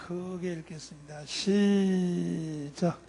크게 읽겠습니다. 시작.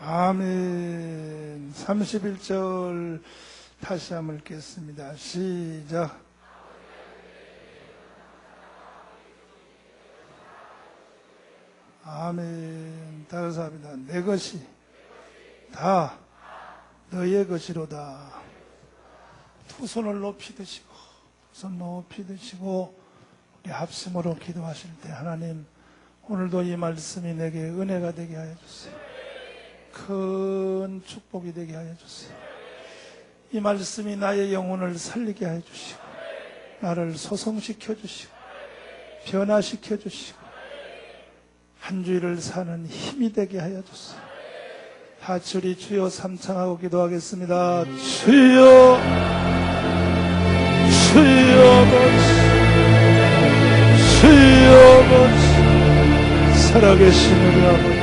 아멘. 31절 다시 한번 읽겠습니다. 시작. 아멘. 따라서 합니다. 내 것이 다 너의 것이로다. 두 손을 높이 드시고, 두 손 높이 드시고, 우리 합심으로 기도하실 때 하나님, 오늘도 이 말씀이 내게 은혜가 되게 하여 주세요. 큰 축복이 되게 하여 주세요. 이 말씀이 나의 영혼을 살리게 하여 주시고, 나를 소성시켜 주시고, 변화시켜 주시고, 한 주일을 사는 힘이 되게 하여 주세요. 같이 우리 주여 삼창하고 기도하겠습니다. 주여, 주여 아버지, 주여 아버지, 살아계신 우리 아버지,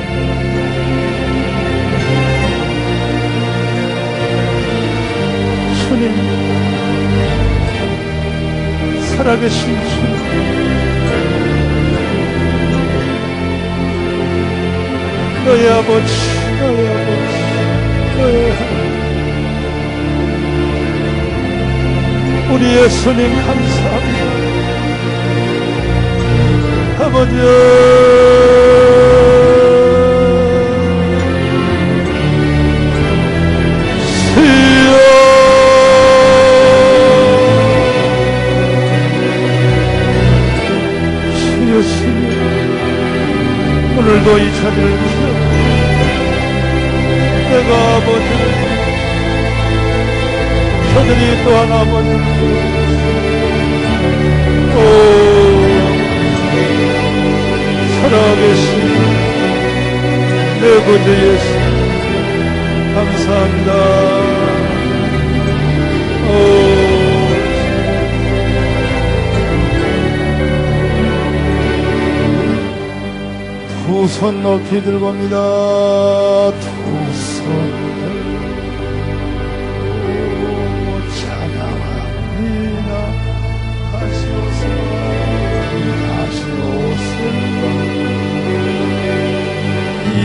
주님, 살아계신 주님, 너의 아버지, 너의 아버지, 너의 하나님, 우리 예수님 감사합니다. 아버지, 오늘도 이 자리를 주여 내가 아버지를 저들이 또한 아버지를 살아계신 내 구주 예수 감사합니다. 두 손 높이 들고입니다. 두 손 들고 찬양합니다. 다시 오세요.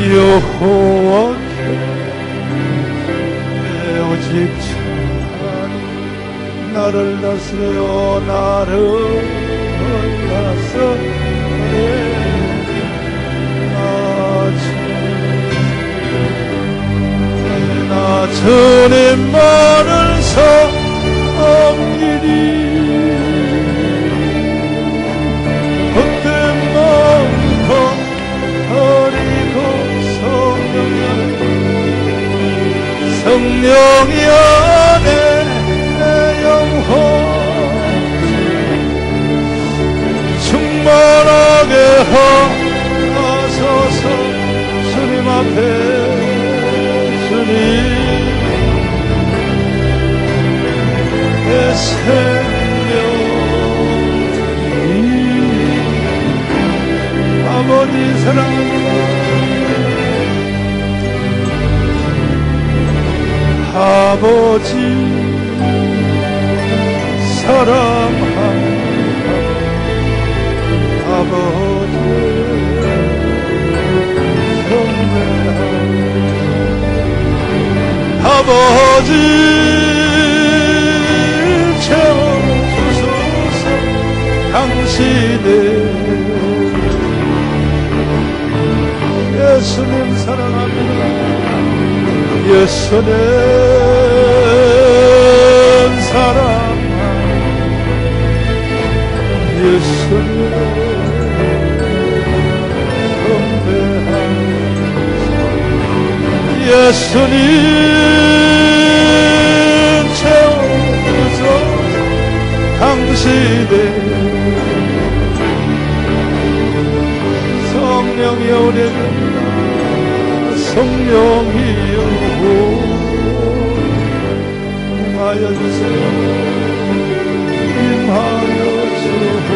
여호와께 내 오직 찬양 나를 다스려요. 나를 성령이 안에 영혼 충만하게 하소서. 주님 앞에 주님의 생명 아버지 사랑합니다. 아버지 사랑합니다. 아버지 경배합니다. 아버지 채워주소서. 당신의 예수님 사랑합니다. 예수님 사랑합니다. 예수님 경배합니다. 예수님 채워주소서. 당신의 성령이여 우리에게 성령이여 임하여 주세요. 임하여 주오.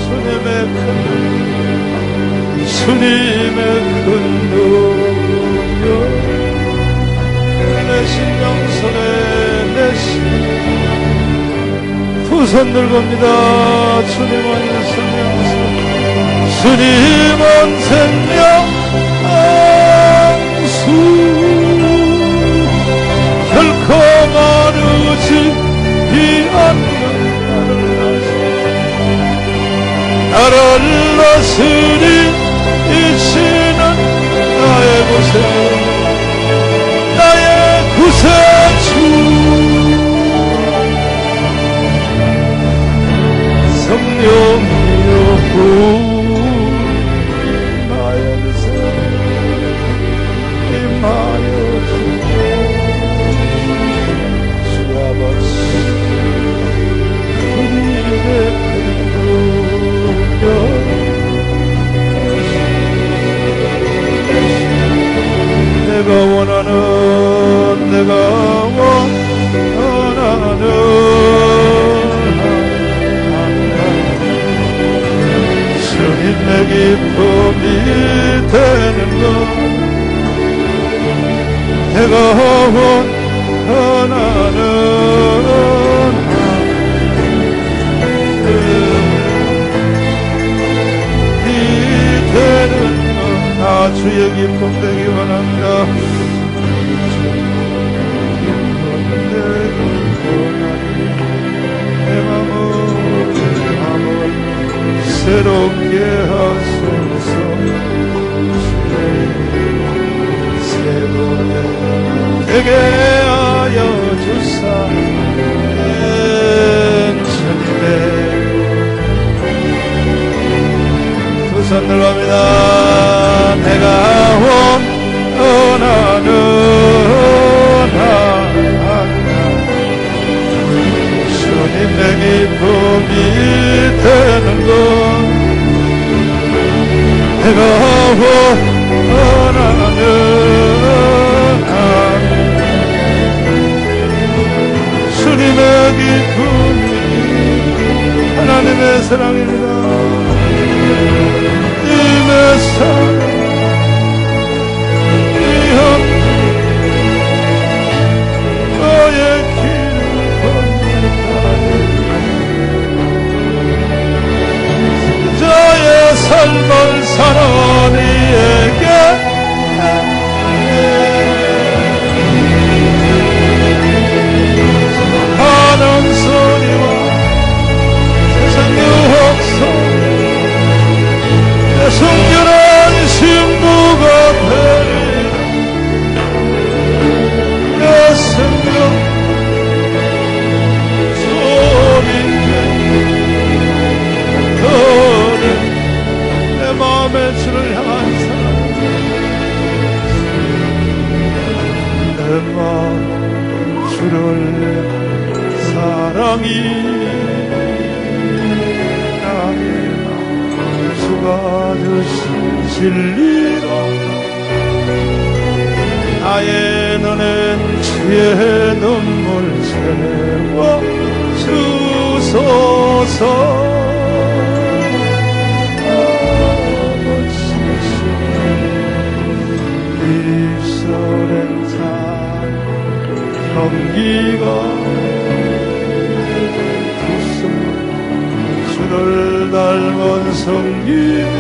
주님의 큰 능력 내 심령 속에 내 두 손 들겁니다. 주님은 생명 주님은 생명 수 결코 마르지 않는 나를 다스리 이치는 나의 구세주 성령이여 나의 구세 임하여 주오. 주 아버지 우리의 능력 내가 원하는 주님의 기쁨이 되는 것 내가 원하는 이 되는 것 나 주의 기쁨 되기 원합니다. 내 마음을 새롭게 하소서. 새롭게 되게 하여 주사. 주님의 두 손 들어갑니다. 내가 원하는 주님의 기쁨이 되는 것 내가 원하는 주님의 기쁨이 하나님의 사랑입니다. 주님의 사랑 너의 길을 걷는다. 저의 삶을 사는 이에게 하는 소리와 세상 유혹 주신 진리로 나의 눈엔 주의 눈물 채워 주소서. 입술엔 참 경기가 주를 닮은 성님이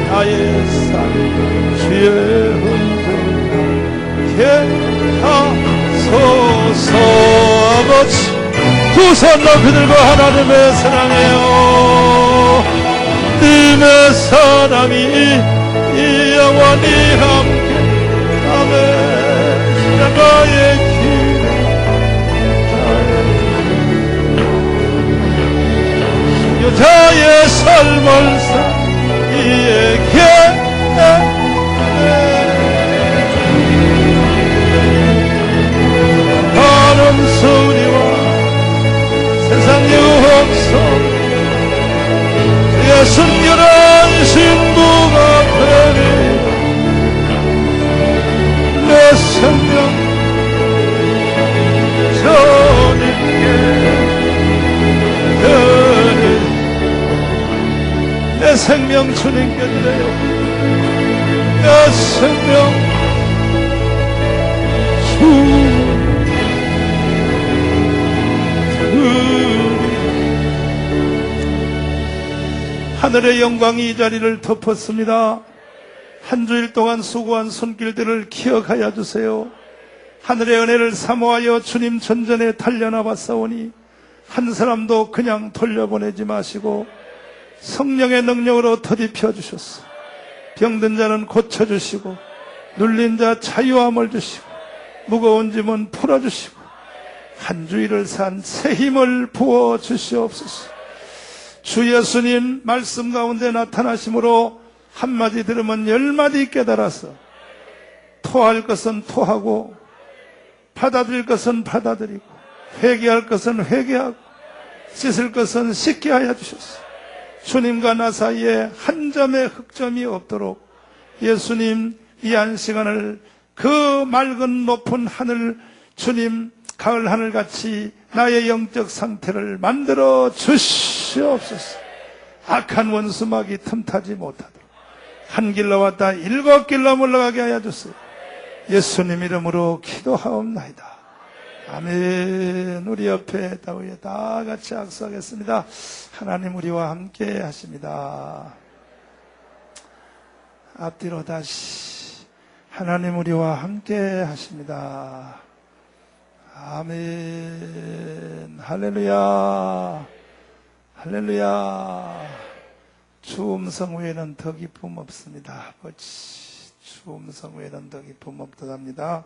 나의 삶 주의 흔적에 하소서. 아버지 두 손 높이 들고 하나님의 사랑해요. 님의 사랑이 영원히 함께 아멘. 나의 길에 여자의 삶을 살기에 하는 소리와 세상 유혹성 주의 순결한 신부가 되리. 내 생명 주님께 내 생명 주님께 드려요. 내 생명 하늘의 영광이 이 자리를 덮었습니다. 한 주일 동안 수고한 손길들을 기억하여 주세요. 하늘의 은혜를 사모하여 주님 전전에 달려나봤사오니 한 사람도 그냥 돌려보내지 마시고 성령의 능력으로 더딥혀 주셨어. 병든 자는 고쳐주시고 눌린 자 자유함을 주시고 무거운 짐은 풀어주시고 한 주일을 산 새 힘을 부어주시옵소서. 주 예수님 말씀 가운데 나타나심으로 한마디 들으면 10마디 깨달아서 토할 것은 토하고 받아들일 것은 받아들이고 회개할 것은 회개하고 씻을 것은 씻게 하여 주셨어. 주님과 나 사이에 한 점의 흑점이 없도록 예수님 이 한 시간을 그 맑은 높은 하늘 주님 가을 하늘같이 나의 영적 상태를 만들어 주시옵소서. 악한 원수막이 틈타지 못하도록 한 길로 왔다 7길로 물러가게 하여 주세요. 예수님 이름으로 기도하옵나이다. 아멘. 우리 옆에 따위에 다 같이 악수하겠습니다. 하나님 우리와 함께 하십니다. 앞뒤로 다시. 하나님 우리와 함께 하십니다. 아멘. 할렐루야. 할렐루야. 주 음성 외에는 더 기쁨 없습니다. 아버지, 주 음성 외에는 더 기쁨 없도답니다.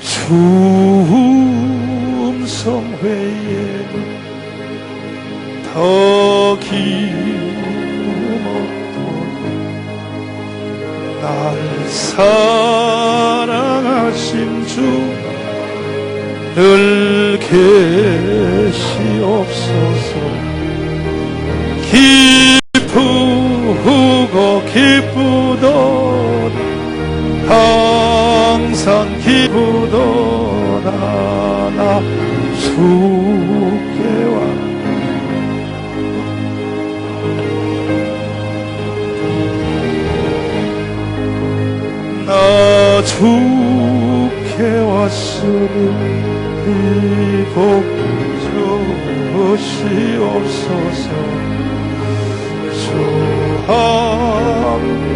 주 음성 외에는 더 기쁨 없도다. 날 사랑하신 주 늘 계시옵소서. 기쁘고 기쁘도다. 항상 기쁘도다. 나 주께 와 나 주께 왔으니 이 복 주시옵소서. 주 함께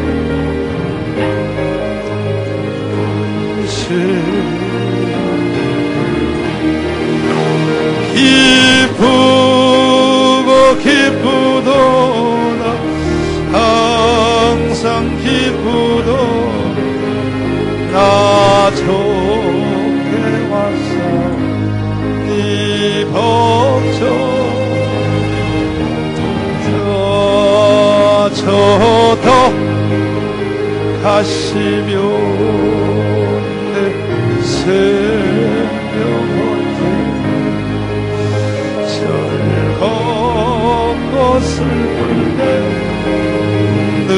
기쁘고 기쁘도다. 항상 기쁘도다. 나 좋게 왔사 네 법정 저더 하시며 내 생명한테 즐겁고 슬픈데 늘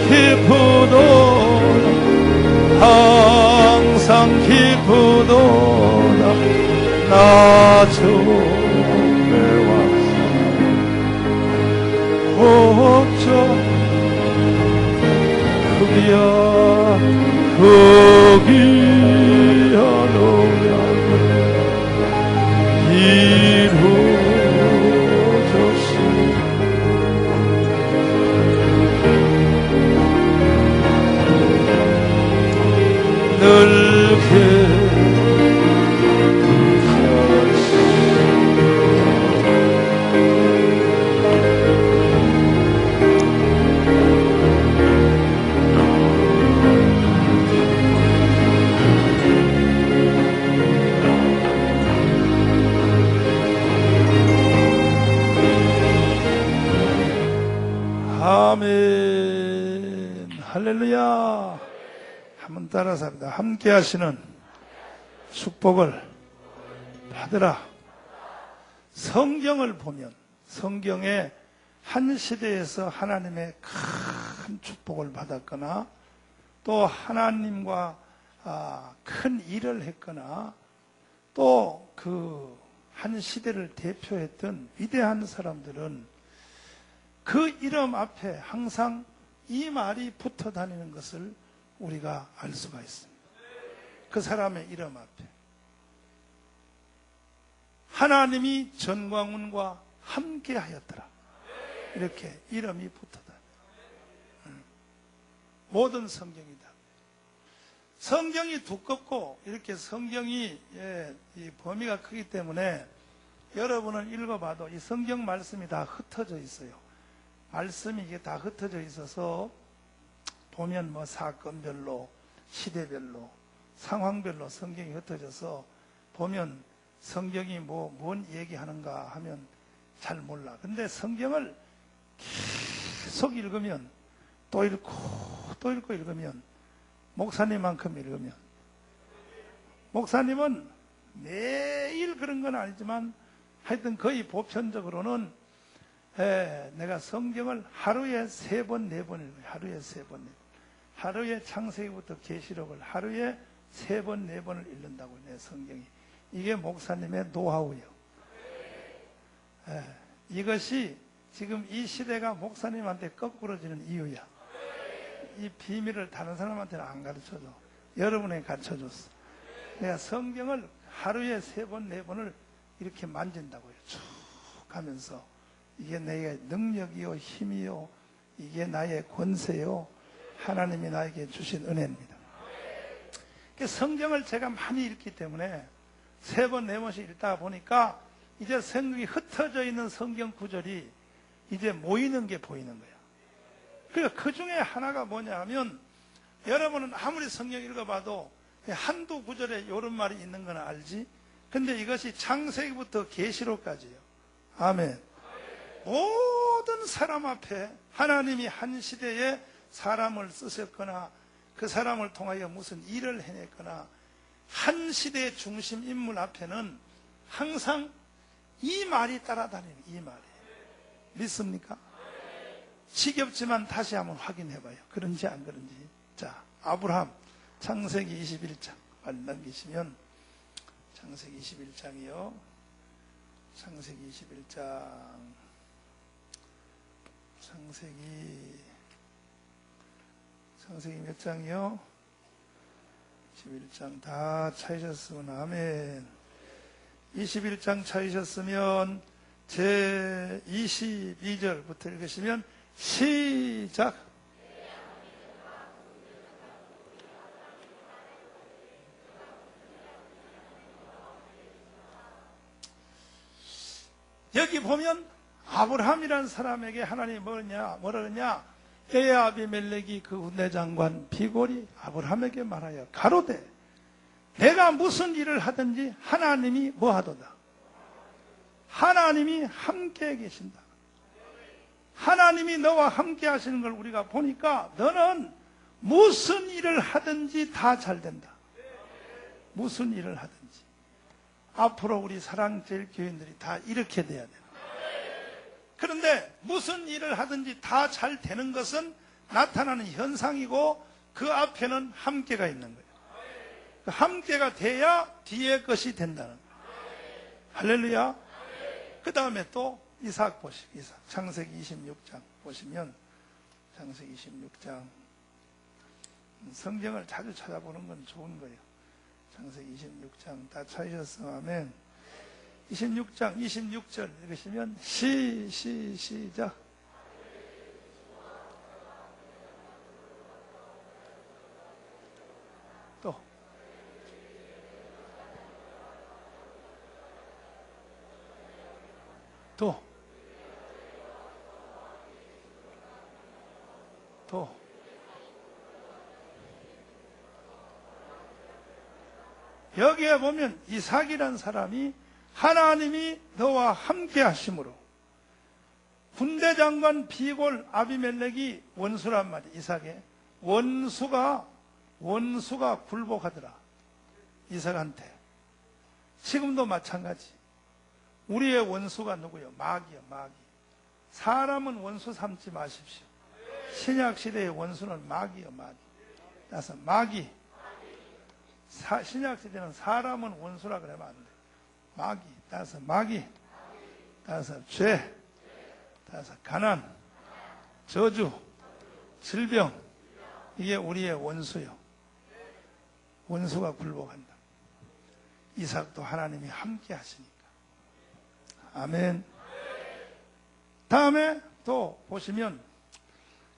기쁘도다 항상 기쁘도다 나 처음에 왔어 걱정 흑이야 농약을 이루어졌어 늘게 아멘 할렐루야. 한번 따라서 합니다. 함께 하시는 축복을 받으라. 성경을 보면 성경에 한 시대에서 하나님의 큰 축복을 받았거나 또 하나님과 큰 일을 했거나 또 그 한 시대를 대표했던 위대한 사람들은 그 이름 앞에 항상 이 말이 붙어 다니는 것을 우리가 알 수가 있습니다. 그 사람의 이름 앞에 하나님이 전광훈과 함께 하였더라 이렇게 이름이 붙어다. 모든 성경이다. 성경이 두껍고 이렇게 성경이 이 범위가 크기 때문에 여러분은 읽어봐도 이 성경 말씀이 다 흩어져 있어요. 말씀이 이게 다 흩어져 있어서 보면 뭐 사건별로 시대별로 상황별로 성경이 흩어져서 보면 성경이 뭔 얘기하는가 하면 잘 몰라. 근데 성경을 계속 읽으면 또 읽고 또 읽고 읽으면 목사님만큼 읽으면 목사님은 매일 그런 건 아니지만 하여튼 거의 보편적으로는 내가 성경을 하루에 3번, 4번 읽어요. 하루에 3번, 4번. 하루에 창세기부터 계시록을 하루에 3번, 4번을 읽는다고 내 성경이. 이게 목사님의 노하우예요. 이것이 지금 이 시대가 목사님한테 거꾸로지는 이유야. 이 비밀을 다른 사람한테는 안 가르쳐줘. 여러분에게 가르쳐줬어. 내가 성경을 하루에 3번, 4번을 이렇게 만진다고요. 쭉 가면서 이게 내 능력이요 힘이요 이게 나의 권세요 하나님이 나에게 주신 은혜입니다. 성경을 제가 많이 읽기 때문에 3번, 4번씩 읽다 보니까 이제 성경이 흩어져 있는 성경 구절이 이제 모이는 게 보이는 거야. 그러니까 그 중에 하나가 뭐냐 하면 여러분은 아무리 성경 읽어봐도 한두 구절에 이런 말이 있는 건 알지? 근데 이것이 창세기부터 계시록까지예요. 아멘. 모든 사람 앞에 하나님이 한 시대에 사람을 쓰셨거나 그 사람을 통하여 무슨 일을 해냈거나 한 시대의 중심 인물 앞에는 항상 이 말이 따라다니는 이 말이 믿습니까? 지겹지만 다시 한번 확인해봐요. 그런지 안 그런지. 자, 아브라함 창세기 21장 빨리 넘기시면 창세기 21장이요. 창세기 21장 창세기 몇 장이요? 21장 다 찾으셨으면 아멘. 21장 찾으셨으면 제 22절부터 읽으시면 시작. 여기 보면 아브라함이라는 사람에게 하나님이 뭐라 그러냐? 아비멜렉이 그 군대장관 비골이 아브라함에게 말하여 가로되 내가 무슨 일을 하든지 하나님이 뭐 하도다? 하나님이 함께 계신다. 하나님이 너와 함께 하시는 걸 우리가 보니까 너는 무슨 일을 하든지 다 잘 된다. 무슨 일을 하든지. 앞으로 우리 사랑제일교인들이 다 이렇게 돼야 된다. 그런데 무슨 일을 하든지 다 잘 되는 것은 나타나는 현상이고 그 앞에는 함께가 있는 거예요. 그 함께가 돼야 뒤에 것이 된다는 거예요. 할렐루야. 그 다음에 또 이삭 보시고, 이삭. 창세기 26장 보시면, 창세기 26장. 성경을 자주 찾아보는 건 좋은 거예요. 창세기 26장 다 찾으셨으면 아멘. 26장 26절 읽으시면 시작. 또 여기에 보면 이삭이란 사람이 하나님이 너와 함께 하심으로, 군대장관 비골 아비멜렉이 원수란 말이야. 이삭의 원수가 굴복하더라 이삭한테. 지금도 마찬가지. 우리의 원수가 누구요? 마귀요. 마귀. 사람은 원수 삼지 마십시오. 신약시대의 원수는 마귀요. 마귀. 따라서 마귀. 신약시대는 사람은 원수라 그러면 안 돼. 마귀. 따라서 마귀. 따라서 죄. 따라서 가난, 저주, 질병. 이게 우리의 원수요. 원수가 굴복한다. 이삭도 하나님이 함께 하시니까. 아멘. 다음에 또 보시면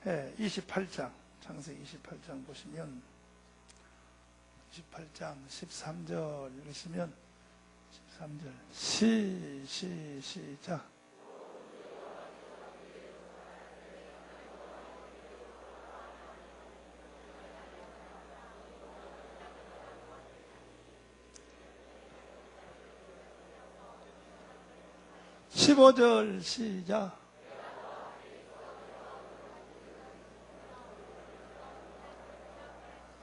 28장, 창세기 28장 보시면 28장 13절 읽으시면 13절 시작. (15절) 시작.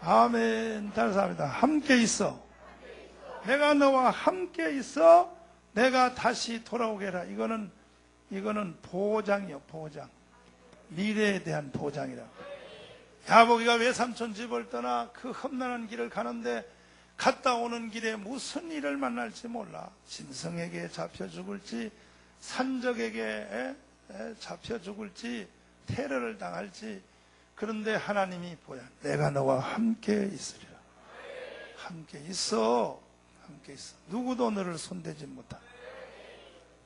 아멘. 감사합니다. 함께 있어. 내가 너와 함께 있어. 내가 다시 돌아오게 해라. 이거는 보장이요. 보장. 미래에 대한 보장이라. 야복이가 외삼촌 집을 떠나 그 험난한 길을 가는데 갔다 오는 길에 무슨 일을 만날지 몰라. 짐승에게 잡혀 죽을지, 산적에게 잡혀 죽을지, 테러를 당할지. 그런데 하나님이 보야. 내가 너와 함께 있으리라. 함께 있어. 함께 있어. 누구도 너를 손대지 못하.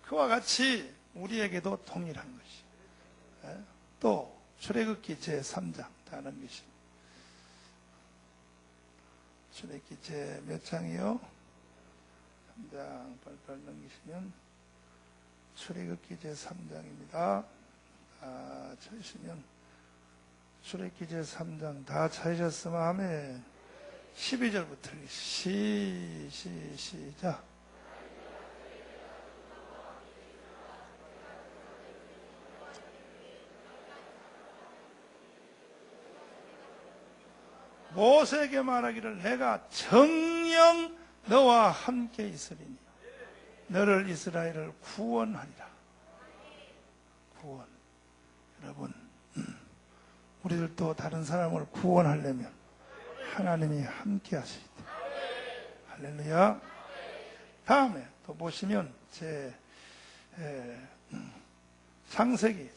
그와 같이 우리에게도 동일한 것이. 또 출애굽기 제3장 다는 것입니다. 출애굽기 제 몇 장이요? 3장 빨리 넘기시면 출애굽기 제3장입니다. 찾으시면 출애굽기 제3장 다 찾으셨으면 아멘. 12절부터 시작. 모세에게 말하기를 내가 정녕 너와 함께 있으리니 너를 이스라엘을 구원하리라. 구원. 여러분, 우리들도 다른 사람을 구원하려면 하나님이 함께 하시다. 할렐루야. 다음에 또 보시면 창세기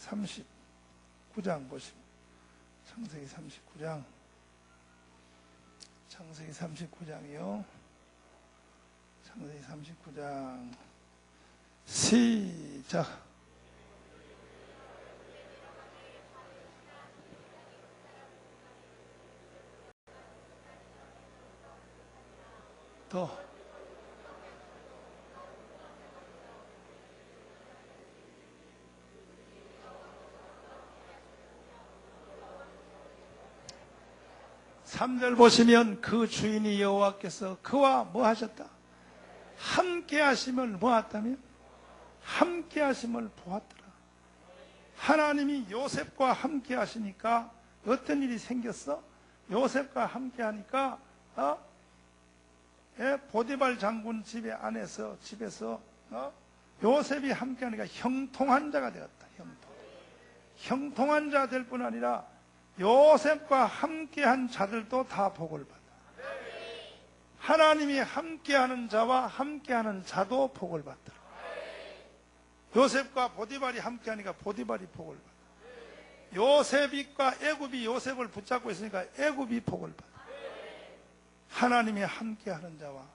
39장 보시면 창세기 39장 창세기 39장이요. 창세기 39장 시작. 또 (3절) 보시면 그 주인이 여호와께서 그와 뭐 하셨다? 함께 하심을 보았다며? 함께 하심을 보았더라. 하나님이 요셉과 함께 하시니까 어떤 일이 생겼어? 요셉과 함께 하니까 보디발 장군 집에서 요셉이 함께 하니까 형통한 자가 되었다. 형통한 자 될 뿐 아니라 요셉과 함께한 자들도 다 복을 받아. 하나님이 함께하는 자와 함께하는 자도 복을 받더라. 요셉과 보디발이 함께하니까 보디발이 복을 받아. 요셉과 애굽이 요셉을 붙잡고 있으니까 애굽이 복을 받아. 하나님이 함께하는 자와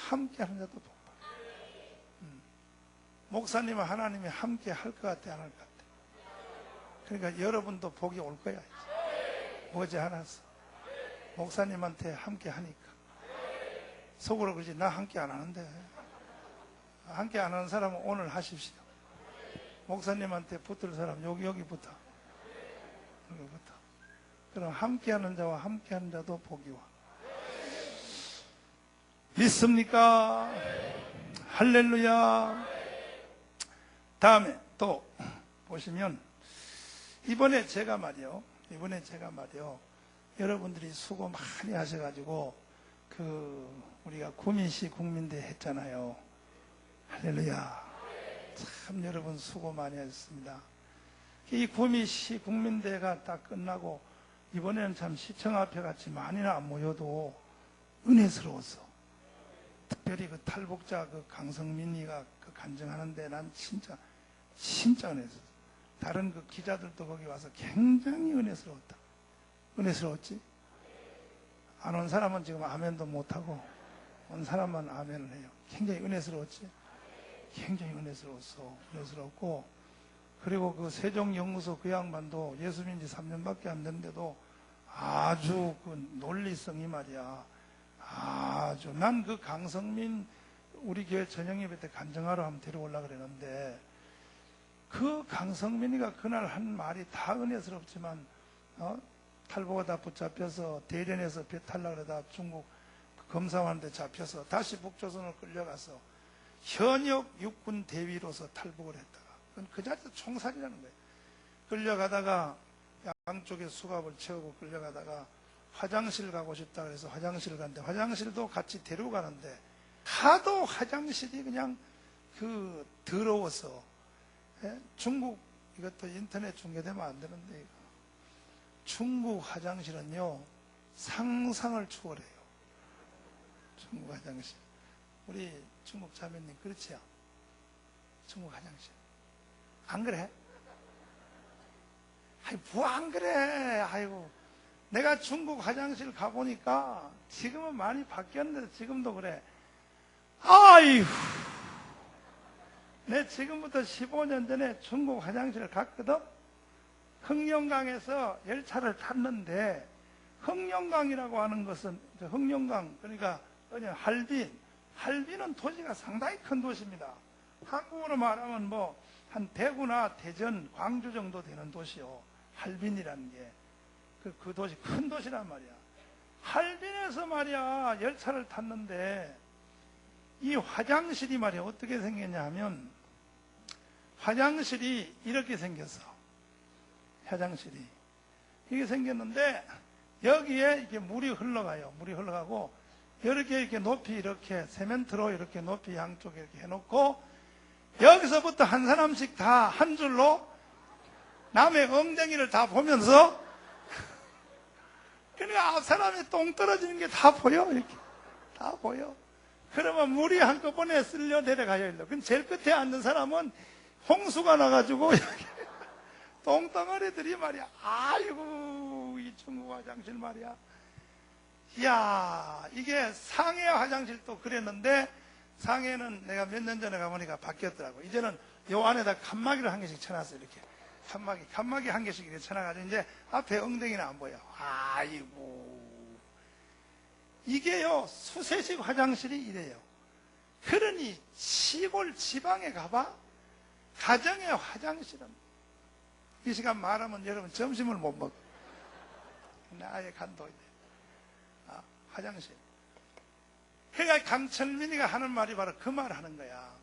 함께하는 자도 복 받아. 목사님은 하나님이 함께 할 것 같아, 안 할 것 같아? 그러니까 여러분도 복이 올 거야. 머지않았어. 목사님한테 함께 하니까. 속으로 그러지, 나 함께 안 하는데. 함께 안 하는 사람은 오늘 하십시오. 목사님한테 붙을 사람 여기부터. 그럼 함께하는 자와 함께하는 자도 복이 와. 믿습니까? 할렐루야. 다음에 또 보시면 이번에 제가 말이요, 여러분들이 수고 많이 하셔가지고 우리가 구미시 국민대 했잖아요. 할렐루야. 참 여러분 수고 많이 하셨습니다. 이 구미시 국민대가 딱 끝나고 이번에는 참 시청 앞에 같이 많이는 안 모여도 은혜스러웠어. 특별히 그 탈북자 강성민이가 간증하는데 난 진짜 은혜스러웠어. 다른 기자들도 거기 와서 굉장히 은혜스러웠다. 은혜스러웠지? 안 온 사람은 지금 아멘도 못하고 온 사람만 아멘을 해요. 굉장히 은혜스러웠지? 굉장히 은혜스럽고, 그리고 그 세종연구소 그 양반도 예수 믿은 지 3년밖에 안 됐는데도 아주 논리성이 말이야. 난 그 강성민 우리 교회 전영예배 때 간증하러 한번 데려오려고 그랬는데, 그 강성민이가 그날 한 말이 다 은혜스럽지만, 탈북하다 붙잡혀서 대련에서 배 탈려고 그러다 중국 검사관한테 잡혀서 다시 북조선으로 끌려가서 현역 육군 대위로서 탈북을 했다가, 그 자리에서 총살이라는 거예요. 끌려가다가 양쪽에 수갑을 채우고 끌려가다가 화장실 가고 싶다 그래서 화장실 갔는데, 화장실도 같이 데리고 가는데 하도 화장실이 그냥 더러워서, 중국, 이것도 인터넷 중계되면 안 되는데, 이거 중국 화장실은요 상상을 초월해요. 중국 화장실. 우리 중국 자매님 그렇지요? 중국 화장실 안 그래? 뭐 안 그래? 아이고, 내가 중국 화장실 가보니까 지금은 많이 바뀌었는데 지금도 그래. 아이고, 내 지금부터 15년 전에 중국 화장실을 갔거든. 흥룡강에서 열차를 탔는데, 흥룡강이라고 하는 것은 흥룡강, 그러니까 할빈은 도시가 상당히 큰 도시입니다. 한국으로 말하면 한 대구나 대전, 광주 정도 되는 도시요. 할빈이라는 게 그 도시, 큰 도시란 말이야. 할빈에서 말이야 열차를 탔는데, 이 화장실이 말이야 어떻게 생겼냐 하면, 화장실이 이렇게 생겼어. 화장실이 이게 생겼는데, 여기에 이렇게 물이 흘러가요. 물이 흘러가고, 이렇게 높이, 이렇게 세멘트로 이렇게 높이 양쪽에 이렇게 해놓고, 여기서부터 한 사람씩 다 한 줄로 남의 엉덩이를 다 보면서, 그러니까 앞 사람이 똥 떨어지는 게 다 보여. 이렇게 다 보여. 그러면 물이 한꺼번에 쓸려 내려가요. 그럼 제일 끝에 앉는 사람은 홍수가 나가지고 이렇게 똥덩어리들이 말이야. 아이고, 이 중국 화장실 말이야. 이야, 이게 상해 화장실도 그랬는데, 상해는 내가 몇 년 전에 가보니까 바뀌었더라고. 이제는 요 안에다 칸막이를 한 개씩 쳐놨어. 이렇게 칸막이 한 개씩 이렇게 쳐놔가지고 이제 앞에 엉덩이는 안 보여. 아이고, 이게요 수세식 화장실이 이래요. 그러니 시골 지방에 가봐, 가정의 화장실은, 이 시간 말하면 여러분 점심을 못 먹어. 아예 간도 이제 화장실. 그러니까 강철민이가 하는 말이 바로 그 말 하는 거야.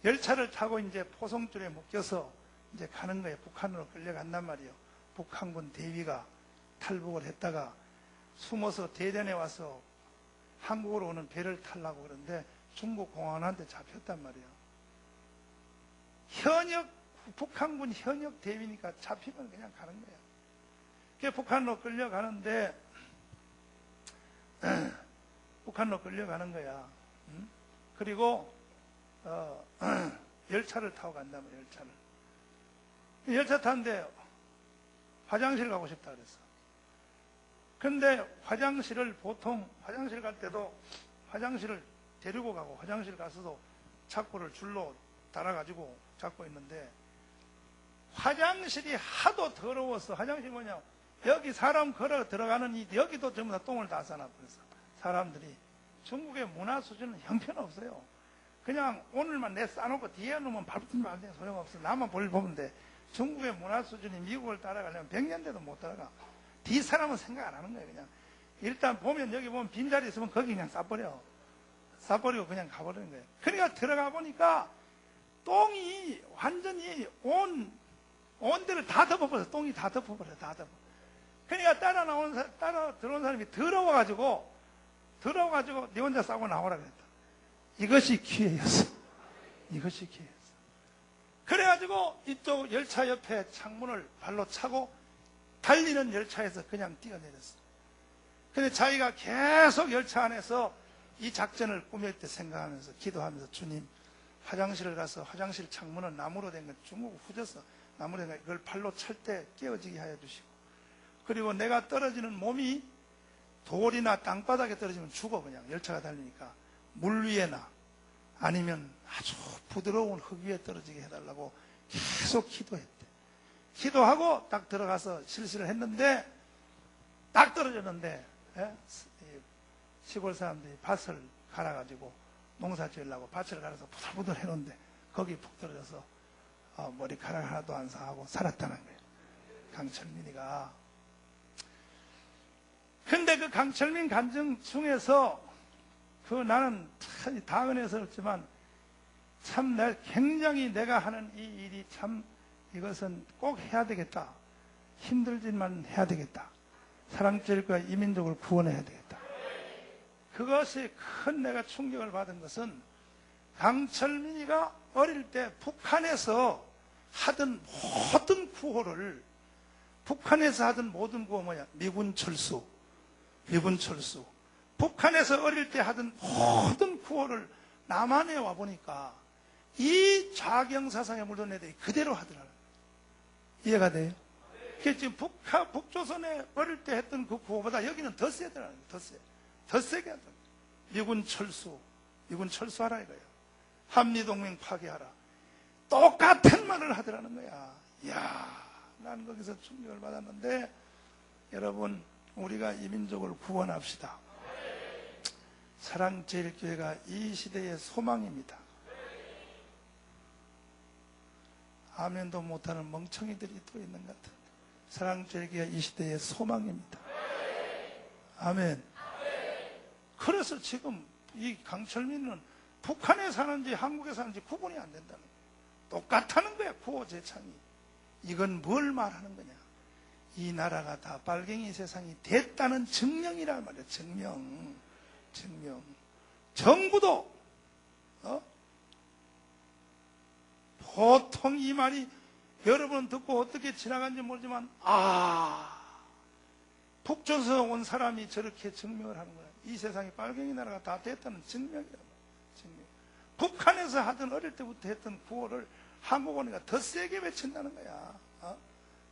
열차를 타고 이제 포송줄에 묶여서 이제 가는 거예요. 북한으로 끌려간단 말이에요. 북한군 대위가 탈북을 했다가 숨어서 대전에 와서 한국으로 오는 배를 타려고 그러는데 중국 공안한테 잡혔단 말이에요. 북한군 현역 대위니까 잡히면 그냥 가는 거예요. 그래서 북한으로 끌려가는데 북한으로 끌려가는 거야. 그리고 열차를 타고 간단 말이에요. 열차 타는데 화장실 가고 싶다 그랬어. 근데 화장실을 보통 화장실 갈 때도 화장실을 데리고 가고 화장실 가서도 착고를 줄로 달아가지고 잡고 있는데 화장실이 하도 더러워서 화장실 뭐냐 여기 사람 걸어 들어가는 이 여기도 전부 다 똥을 다 싸놨고 그래서 사람들이 중국의 문화 수준은 형편없어요. 그냥 오늘만 내 싸놓고 뒤에 놓으면 밟으면 안 돼. 소용없어. 나만 보면 돼. 중국의 문화 수준이 미국을 따라가려면 100년 돼도 못 따라가. 뒤 사람은 생각 안 하는 거예요. 그냥 일단 보면 여기 보면 빈자리 있으면 거기 그냥 싸버리고 그냥 가버리는 거예요. 그러니까 들어가 보니까 똥이 완전히 온 데를 다 덮어버려. 똥이 다 덮어버려. 다 덮어. 그러니까 따라 들어온 사람이 더러워가지고 네 혼자 싸고 나오라 그랬다. 이것이 기회였어. 이것이 기회였어. 그래가지고 이쪽 열차 옆에 창문을 발로 차고 달리는 열차에서 그냥 뛰어내렸어. 근데 자기가 계속 열차 안에서 이 작전을 꾸밀 때 생각하면서 기도하면서 주님 화장실을 가서 화장실 창문은 나무로 된 건 중국 후져서 나무로 된 거 이걸 발로 찰 때 깨어지게 하여 주시고 그리고 내가 떨어지는 몸이 돌이나 땅바닥에 떨어지면 죽어. 그냥 열차가 달리니까 물 위에나 아니면 아주 부드러운 흙 위에 떨어지게 해달라고 계속 기도했대. 기도하고 딱 들어가서 실시를 했는데 딱 떨어졌는데 시골 사람들이 밭을 갈아가지고 농사 지으려고 밭을 갈아서 부들부들 해놓은데 거기 푹 떨어져서 머리카락 하나도 안 상하고 살았다는 거예요. 강철민이가. 근데 그 강철민 간증 중에서 나는 다 은혜스럽지만 참 굉장히 내가 하는 이 일이 참 이것은 꼭 해야 되겠다. 힘들지만 해야 되겠다. 사랑제일교회 이민족을 구원해야 되겠다. 그것이 큰 내가 충격을 받은 것은 강철민이가 어릴 때 북한에서 하던 모든 구호를 북한에서 하던 모든 구호 뭐냐? 미군 철수. 북한에서 어릴 때 하던 모든 구호를 남한에 와보니까 이 좌경사상에 물든 애들이 그대로 하더라고요. 이해가 돼요? 그게 지금 북조선에 어릴 때 했던 그 구호보다 여기는 더 세더라고요. 더 세게 하더라고요. 미군 철수하라 이거예요. 한미동맹 파괴하라. 똑같은 말을 하더라는 거야. 이야, 난 거기서 충격을 받았는데 여러분 우리가 이 민족을 구원합시다. 사랑제일교회가 이 시대의 소망입니다. 아멘도 못하는 멍청이들이 또 있는 것 같은데 사랑제일교회가 이 시대의 소망입니다. 아멘. 그래서 지금 이 강철민은 북한에 사는지 한국에 사는지 구분이 안 된다는 거예요. 똑같다는 거야. 구호 제창이. 이건 뭘 말하는 거냐? 이 나라가 다 빨갱이 세상이 됐다는 증명이란 말이에요. 증명. 정부도 보통 이 말이 여러분 듣고 어떻게 지나간지 모르지만 북조선에서 온 사람이 저렇게 증명을 하는 거야. 이 세상이 빨갱이 나라가 다 됐다는 증명이란 말이에요. 북한에서 하던 어릴 때부터 했던 구호를 한국 오니까 더 세게 외친다는 거야.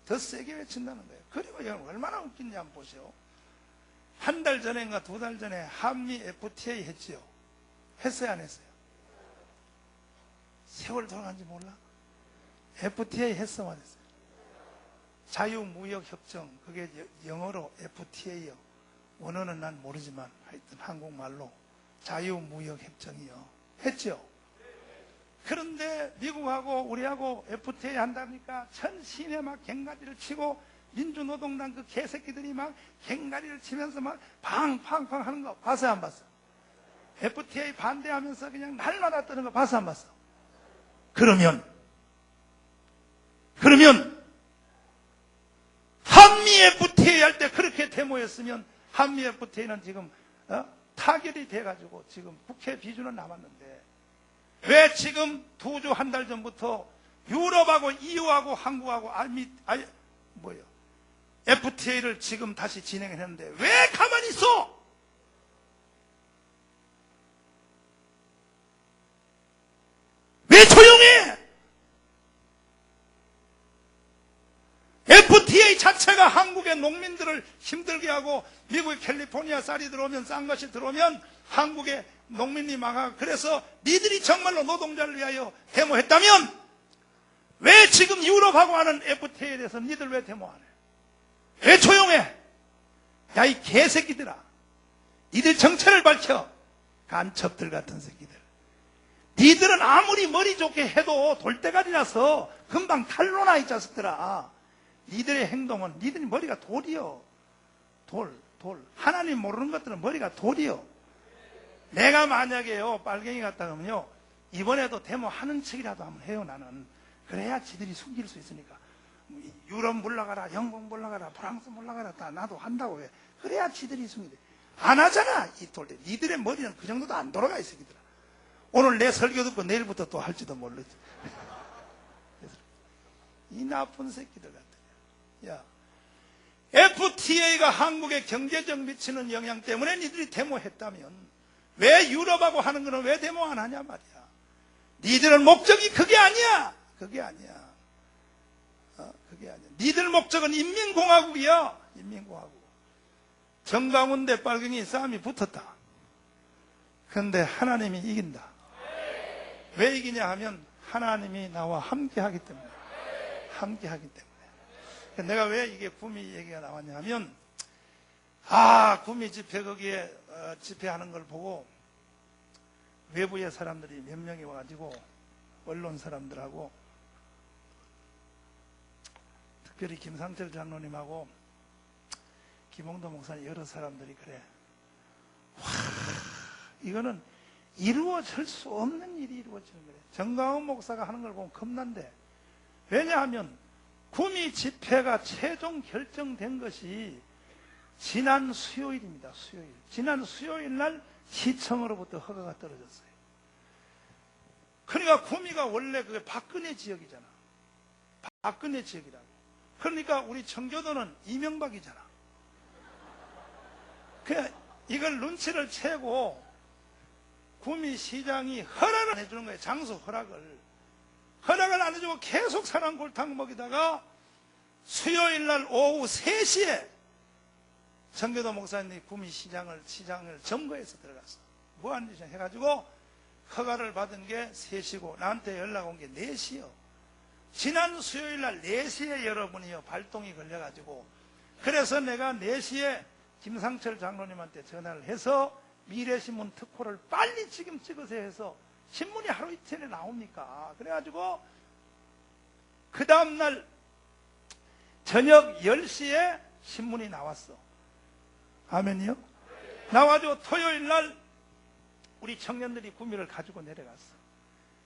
더 세게 외친다는 거예요. 그리고 여러분 얼마나 웃긴지 한번 보세요. 한 달 전인가 두 달 전에 한미 FTA 했지요. 했어요 안 했어요? 세월 돌아간지 몰라? FTA 했어 안 했어요? 자유무역협정, 그게 영어로 FTA요. 원어는 난 모르지만 하여튼 한국말로 자유무역협정이요. 했죠? 그런데 미국하고 우리하고 FTA 한다니까 전 시내 막 갱가지를 치고 민주노동당 그 개새끼들이 막 갱다리를 치면서 막 팡팡팡 하는 거 봤어요, 안 봤어? FTA 반대하면서 그냥 날마다 뜨는 거 봤어, 안 봤어? 그러면 한미 FTA 할 때 그렇게 데모했으면 한미 FTA는 지금 타결이 돼가지고 지금 국회 비준은 남았는데 왜 지금 2주 한 달 전부터 유럽하고 EU하고 한국하고 FTA를 지금 다시 진행했는데 왜 가만히 있어? 왜 조용해? FTA 자체가 한국의 농민들을 힘들게 하고 미국의 캘리포니아 쌀이 들어오면 싼 것이 들어오면 한국의 농민이 망하고 그래서 니들이 정말로 노동자를 위하여 데모했다면 왜 지금 유럽하고 하는 FTA에 대해서 니들 왜 데모 안 해? 왜 조용해? 야, 이 개새끼들아. 니들 정체를 밝혀. 간첩들 같은 새끼들. 니들은 아무리 머리 좋게 해도 돌대가리라서 금방 탈로나 이 자식들아. 니들의 행동은 니들이 머리가 돌이요. 돌. 하나님 모르는 것들은 머리가 돌이요. 내가 만약에요 빨갱이 같다 그러면요 이번에도 데모 하는 척이라도 한번 해요. 나는 그래야 지들이 숨길 수 있으니까. 유럽 물러가라, 영국 물러가라, 프랑스 물러가라 다 나도 한다고 해. 그래야 지들이 숨기대. 안 하잖아 이 돌대. 니들의 머리는 그 정도도 안 돌아가 이 새끼들아. 오늘 내 설교 듣고 내일부터 또 할지도 모르지. 이 나쁜 새끼들 같아. 야, FTA가 한국의 경제적 미치는 영향 때문에 니들이 데모했다면 왜 유럽하고 하는 거는 왜 데모 안 하냐 말이야. 니들은 목적이 그게 아니야. 그게 아니야. 니들 목적은 인민공화국이야. 인민공화국. 정강훈대 빨갱이 싸움이 붙었다. 그런데 하나님이 이긴다. 왜 이기냐 하면 하나님이 나와 함께하기 때문에. 함께하기 때문에. 내가 왜 이게 구미 얘기가 나왔냐 하면 구미 집회 거기에 집회하는 걸 보고 외부의 사람들이 몇 명이 와가지고 언론 사람들하고 특별히 김상철 장로님하고 김홍도 목사님 여러 사람들이 그래. 이거는 이루어질 수 없는 일이 이루어지는 거래. 정강훈 목사가 하는 걸 보면 겁난데. 왜냐하면 구미 집회가 최종 결정된 것이 지난 수요일입니다. 수요일. 지난 수요일 날 시청으로부터 허가가 떨어졌어요. 그러니까 구미가 원래 그게 박근혜 지역이잖아. 박근혜 지역이라고. 그러니까 우리 청교도는 이명박이잖아. 그냥 이걸 눈치를 채고 구미시장이 허락을 해주는 거예요. 장소 허락을 안 해주고 계속 사람 골탕 먹이다가 수요일 날 오후 3시에 청교도 목사님이 구미시장을 점거해서 들어갔어. 무한 짓을 해가지고 허가를 받은 게 3시고 나한테 연락 온 게 4시요. 지난 수요일 날 4시에 여러분이요 발동이 걸려가지고 그래서 내가 4시에 김상철 장로님한테 전화를 해서 미래신문 특보를 빨리 지금 찍으세요 해서 신문이 하루 이틀에 나옵니까? 그래가지고 그 다음날 저녁 10시에 신문이 나왔어. 아멘이요? 나와가지고 토요일 날 우리 청년들이 구미를 가지고 내려갔어.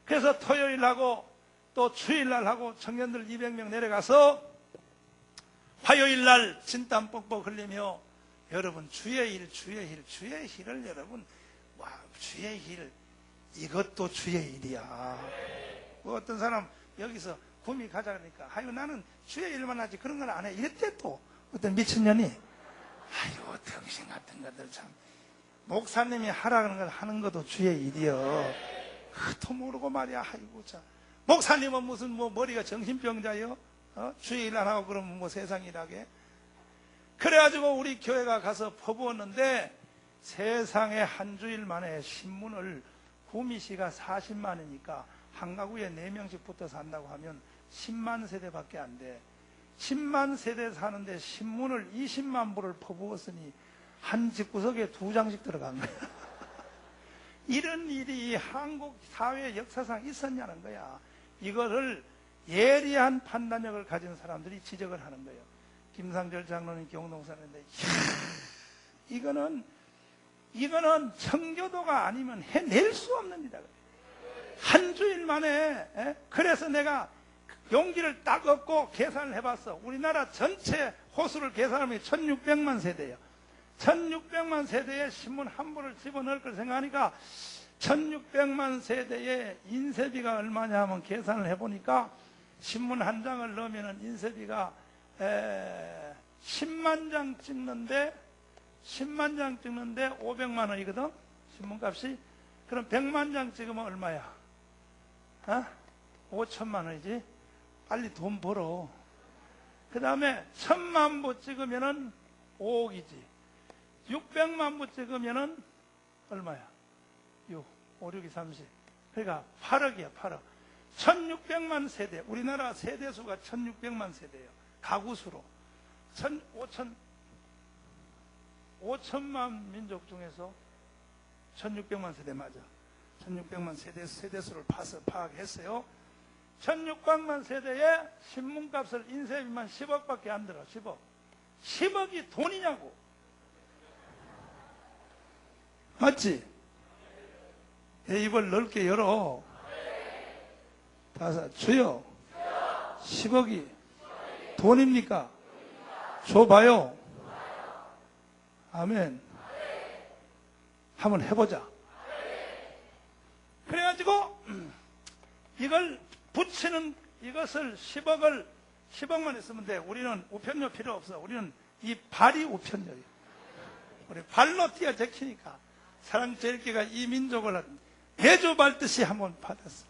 그래서 토요일 하고 또 주일 날 하고 청년들 200명 내려가서 화요일 날 진땀 뻑뻑 흘리며 여러분 주의 일을 여러분 주의 일 이것도 주의 일이야. 뭐 어떤 사람 여기서 구미 가자 그러니까 아유 나는 주의 일만 하지 그런 건 안 해. 이랬대 또 어떤 미친년이 아유 당신 같은 것들 참 목사님이 하라는 걸 하는 것도 주의 일이여. 그것도 모르고 말이야. 아이고 참 목사님은 무슨 뭐 머리가 정신병자요? 주의 일 안 하고 그러면 뭐 세상 일하게. 그래가지고 우리 교회가 가서 퍼부었는데 세상에 한 주일 만에 신문을 구미시가 40만이니까 한 가구에 4명씩 붙어서 한다고 하면 10만 세대밖에 안 돼. 10만 세대 사는데 신문을 20만 부를 퍼부었으니 한 집구석에 2장씩 들어간 거야. 이런 일이 한국 사회 역사상 있었냐는 거야. 이거를 예리한 판단력을 가진 사람들이 지적을 하는 거예요. 김상절 장로님 경동산인데, 이거는 청교도가 아니면 해낼 수 없는 일이다. 한 주일 만에. 그래서 내가 용기를 딱 얻고 계산을 해봤어. 우리나라 전체 호수를 계산하면 1600만 세대예요. 1600만 세대에 신문 한 부를 집어넣을 걸 생각하니까 1600만 세대에 인쇄비가 얼마냐 하면 계산을 해보니까 신문 한 장을 넣으면 인쇄비가 10만 장 찍는데 500만 원이거든, 신문값이. 그럼 100만 장 찍으면 얼마야? 5천만 원이지. 빨리 돈 벌어. 그 다음에 1000만 부 찍으면은 5억이지. 600만 부 찍으면은 얼마야? 6, 5, 6이 30. 그러니까 8억이야, 8억. 1600만 세대. 우리나라 세대수가 1600만 세대예요. 가구수로. 5천만 민족 중에서 1600만 세대 맞아. 1600만 세대수를 파악했어요. 1600만 세대에 신문값을 인쇄비만 10억밖에 안 들어. 10억. 10억이 돈이냐고. 맞지? 입을 넓게 열어. 다사 주여, 10억이 돈입니까? 줘봐요. 아멘. 한번 해보자. 그래가지고 이걸 붙이는, 이것을 10억만 있으면 돼. 우리는 우편료 필요 없어. 우리는 이 발이 우편료예요. 우리 발로 뛰어 제키니까. 사랑제일교회가 이 민족을 매주 밟듯이 한번 받았어.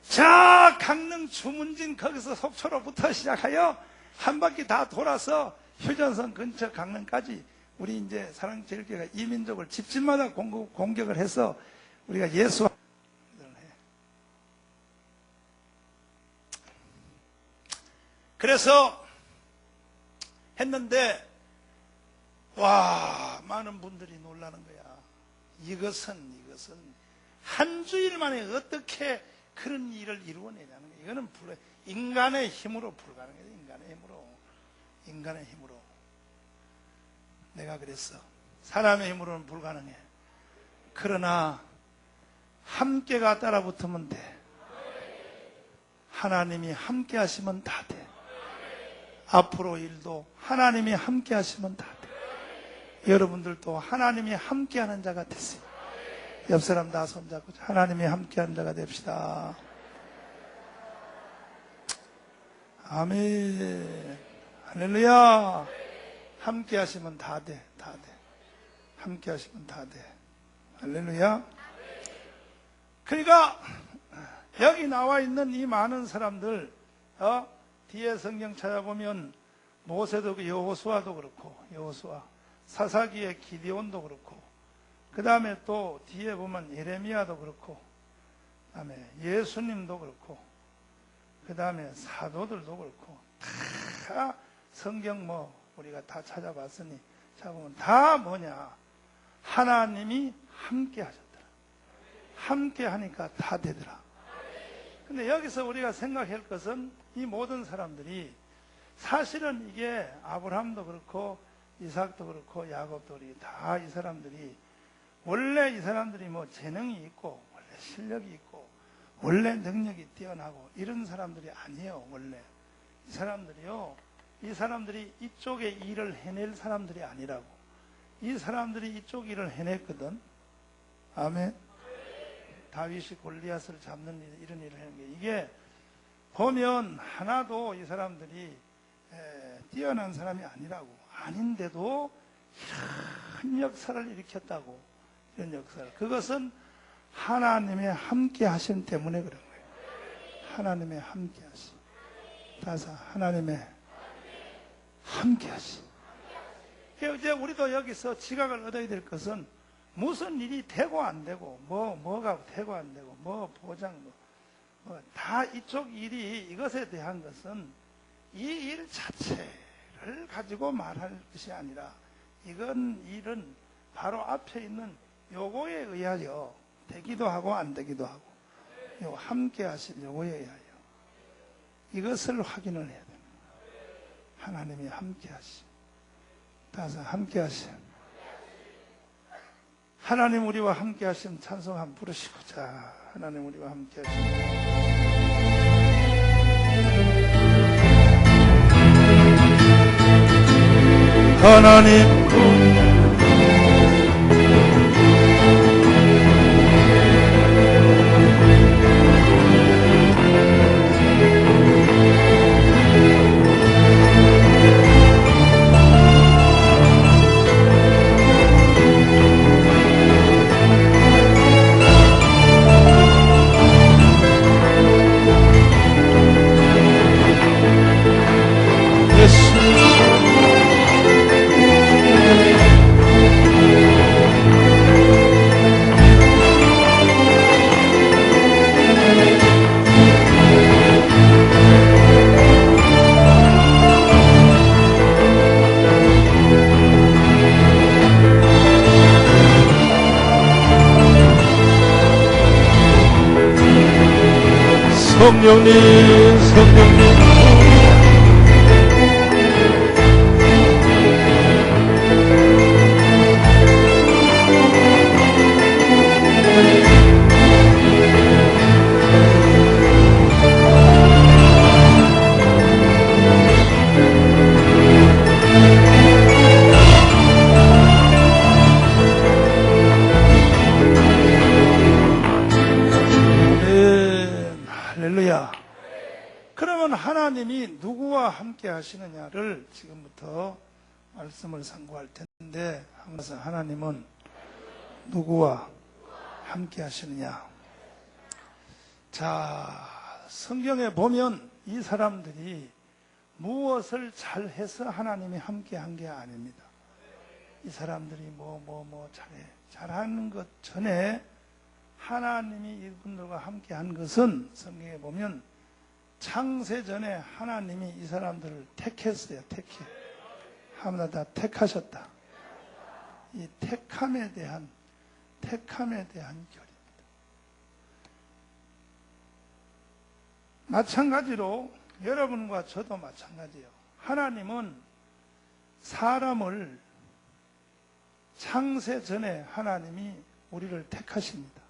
자, 강릉 주문진 거기서 속초로부터 시작하여 한 바퀴 다 돌아서 휴전선 근처 강릉까지 우리 이제 사랑제일교회가 이 민족을 집집마다 공격을 해서 우리가 예수 그래서 했는데, 와, 많은 분들이 놀라는 거야. 이것은 한 주일 만에 어떻게 그런 일을 이루어내냐는 거야. 이거는 인간의 힘으로 불가능해요. 인간의 힘으로. 내가 그랬어. 사람의 힘으로는 불가능해. 그러나 함께가 따라붙으면 돼. 하나님이 함께 하시면 다 돼. 앞으로 일도 하나님이 함께 하시면 다 돼. 여러분들도 하나님이 함께 하는 자가 됐어요. 옆 사람 다 손잡고 하나님이 함께 하는 자가 됩시다. 아멘. 할렐루야. 함께 하시면 다 돼. 함께 하시면 다 돼. 할렐루야. 그러니까 여기 나와 있는 이 많은 사람들, 뒤에 성경 찾아보면 모세도 여호수아도 그렇고, 사사기의 기드온도 그렇고, 그 다음에 또 뒤에 보면 예레미야도 그렇고, 그 다음에 예수님도 그렇고, 그 다음에 사도들도 그렇고, 다 성경 우리가 다 찾아봤으니 찾아보면 다 뭐냐, 하나님이 함께 하셨더라. 함께 하니까 다 되더라. 근데 여기서 우리가 생각할 것은 이 모든 사람들이 사실은 이게 아브라함도 그렇고 이삭도 그렇고 야곱도 그렇고 다 이 사람들이 원래 이 사람들이 재능이 있고 원래 실력이 있고 원래 능력이 뛰어나고 이런 사람들이 아니에요. 원래 이 사람들이 이쪽의 일을 해낼 사람들이 아니라고. 이 사람들이 이쪽 일을 해냈거든. 아멘. 다윗이 골리앗을 잡는 일, 이런 일을 하는 게, 이게 보면 하나도 이 사람들이 뛰어난 사람이 아니라고. 아닌데도 이런 역사를 일으켰다고. 이런 역사를. 그것은 하나님의 함께 하심 때문에 그런 거예요. 하나님의 함께 하심. 다사 하나님의 함께 하심. 이제 우리도 여기서 지각을 얻어야 될 것은 무슨 일이 되고 안 되고, 뭐가 되고 안 되고, 보장, 다 이쪽 일이, 이것에 대한 것은 이 일 자체를 가지고 말할 것이 아니라, 일은 바로 앞에 있는 요거에 의하여 되기도 하고 안 되기도 하고, 요 함께 하실 요거에 의하여 이것을 확인을 해야 됩니다. 하나님이 함께 하시. 다시 함께 하시. 하나님 우리와 함께 하시면 찬송 한번 부르시고, 자, 하나님 우리와 함께 하시면 하나님 성령님, 성령님, 할렐루야. 그러면 하나님이 누구와 함께 하시느냐를 지금부터 말씀을 상고할 텐데, 항상 하나님은 누구와 함께 하시느냐. 자, 성경에 보면 이 사람들이 무엇을 잘해서 하나님이 함께 한 게 아닙니다. 이 사람들이 잘하는 것 전에 하나님이 이분들과 함께 한 것은 성경에 보면 창세 전에 하나님이 이 사람들을 택했어요. 하나님 다 택하셨다. 이 택함에 대한 결입니다. 마찬가지로 여러분과 저도 마찬가지예요. 하나님은 사람을 창세 전에 하나님이 우리를 택하십니다.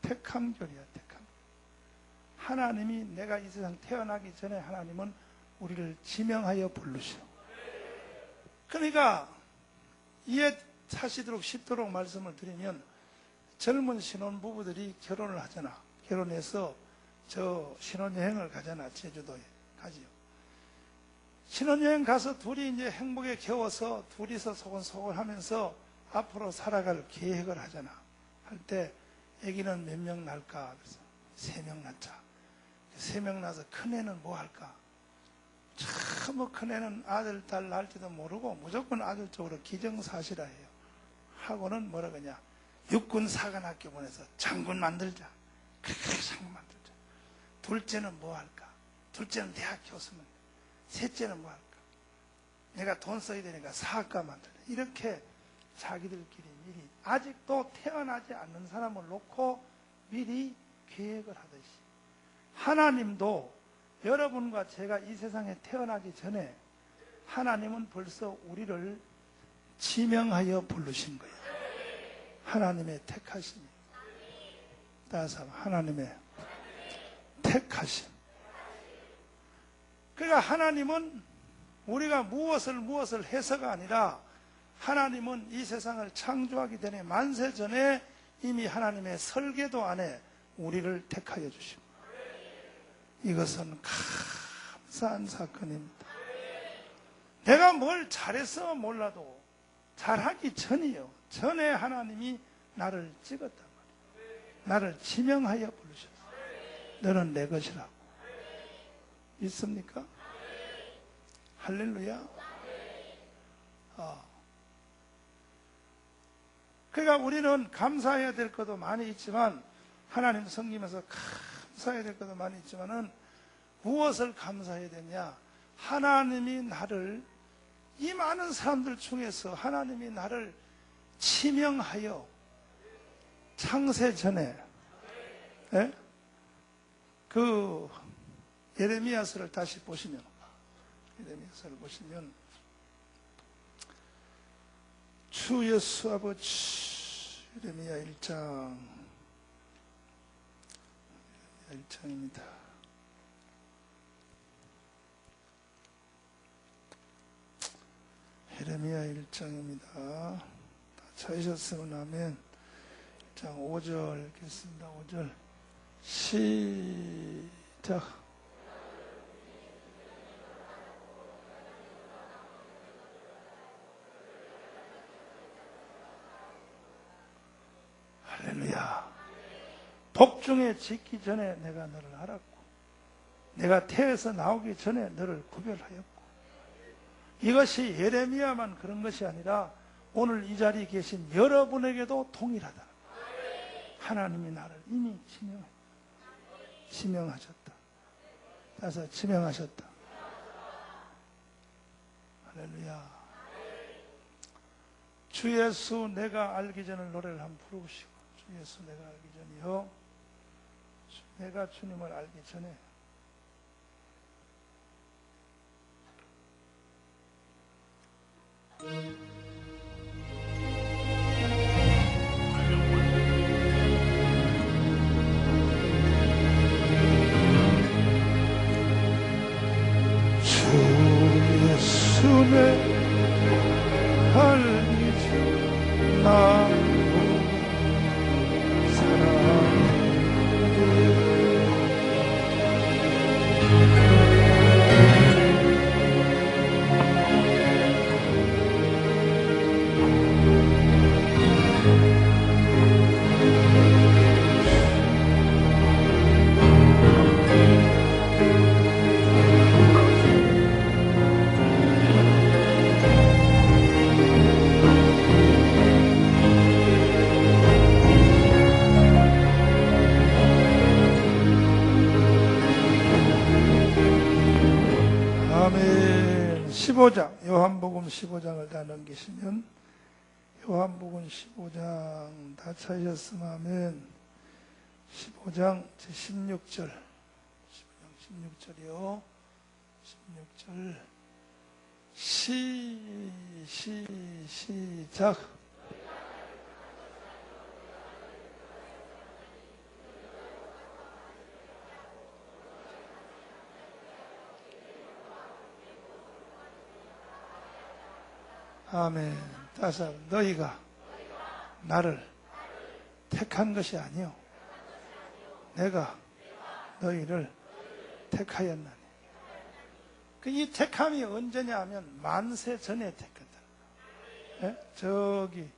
택함결이야, 택함. 하나님이 내가 이 세상 태어나기 전에 하나님은 우리를 지명하여 부르셔. 그러니까 이해하시도록 쉽도록 말씀을 드리면, 젊은 신혼부부들이 결혼을 하잖아. 결혼해서 저 신혼여행을 가잖아. 제주도에 가지요. 신혼여행 가서 둘이 이제 행복에 겨워서 둘이서 소곤소곤 하면서 앞으로 살아갈 계획을 하잖아. 할 때 아기는 몇 명 낳을까? 그래서 3명 낳자. 3명 낳아서 큰애는 뭐 할까? 참 큰애는 아들, 딸 낳을지도 모르고 무조건 아들 쪽으로 기정사실화 해요. 하고는 뭐라 그러냐? 육군사관학교 보내서 장군 만들자. 장군 만들자. 둘째는 뭐 할까? 둘째는 대학 교수면, 셋째는 뭐 할까? 내가 돈 써야 되니까 사학과 만들자. 이렇게 자기들끼리 미리, 아직도 태어나지 않는 사람을 놓고 미리 계획을 하듯이, 하나님도 여러분과 제가 이 세상에 태어나기 전에 하나님은 벌써 우리를 지명하여 부르신 거예요. 하나님의 택하심. 따라서 하나님의 택하심. 그러니까 하나님은 우리가 무엇을 해서가 아니라, 하나님은 이 세상을 창조하기 전에, 만세 전에 이미 하나님의 설계도 안에 우리를 택하여 주십니다. 이것은 감사한 사건입니다. 내가 뭘 잘해서 몰라도 잘하기 전이요. 전에 하나님이 나를 찍었단 말이에요. 나를 지명하여 부르셨어요. 너는 내 것이라고. 믿습니까? 할렐루야. 그러니까 우리는 감사해야 될 것도 많이 있지만, 하나님 섬기면서 감사해야 될 것도 많이 있지만은, 무엇을 감사해야 되냐? 하나님이 나를, 이 많은 사람들 중에서 하나님이 나를 지명하여 창세 전에, 그 예레미야서를 다시 보시면 예레미야서를 보시면 주 예수 아버지, 예레미야 1장 1장입니다. 예레미야 1장입니다. 다 찾으셨으면 하면 1장 5절 읽겠습니다. 5절 시작. 할렐루야. 복중에 짓기 전에 내가 너를 알았고 내가 태에서 나오기 전에 너를 구별하였고. 이것이 예레미야만 그런 것이 아니라 오늘 이 자리에 계신 여러분에게도 동일하다. 하나님이 나를 이미 지명하셨다. 따라서 지명하셨다. 할렐루야. 주 예수 내가 알기 전에 노래를 한번 부르시고, 주 예수 내가 알기 전이요, 내가 주님을 알기 전에 주 예수 내가 알기 전 나로 사랑해. 아멘. 15장, 요한복음 15장을 다 넘기시면, 요한복음 15장 다 찾으셨으면 하면 15장 제16절, 16절이요. 16절 시작. 아멘. 따서 너희가 나를 택한 것이 아니요 내가 너희를 택하였나니. 이 택함이 언제냐 하면 만세 전에 택했다. 예? 저기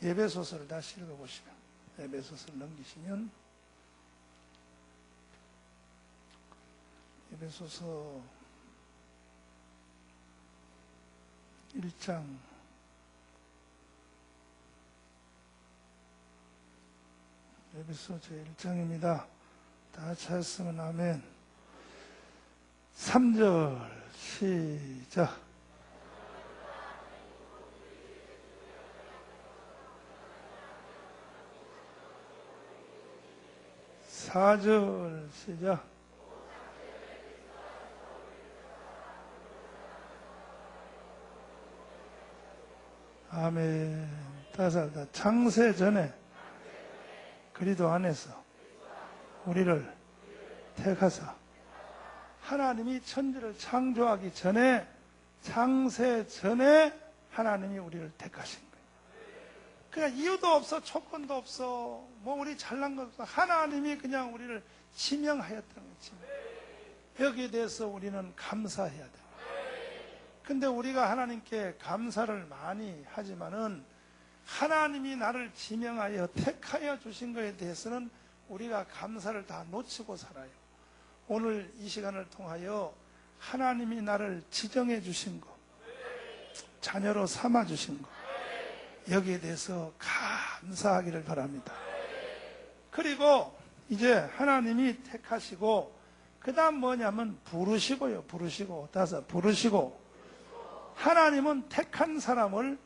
에베소서를 다시 읽어보시면, 에베소서를 넘기시면 에베소서 1장 에베소 제1장입니다. 다 찾았으면 아멘. 3절 시작. 사절 시작. 아멘. 다섯. 창세 전에 그리스도 안에서 우리를 택하사. 하나님이 천지를 창조하기 전에, 창세 전에 하나님이 우리를 택하신 거예요. 그러니까 이유도 없어, 조건도 없어, 뭐 우리 잘난 것 없어. 하나님이 그냥 우리를 지명하였다는 거지. 여기에 대해서 우리는 감사해야 돼. 근데 우리가 하나님께 감사를 많이 하지만은 하나님이 나를 지명하여 택하여 주신 것에 대해서는 우리가 감사를 다 놓치고 살아요. 오늘 이 시간을 통하여 하나님이 나를 지정해 주신 것, 자녀로 삼아 주신 것, 여기에 대해서 감사하기를 바랍니다. 그리고 이제 하나님이 택하시고, 그 다음 뭐냐면 부르시고요. 부르시고. 다섯. 부르시고. 하나님은 택한 사람을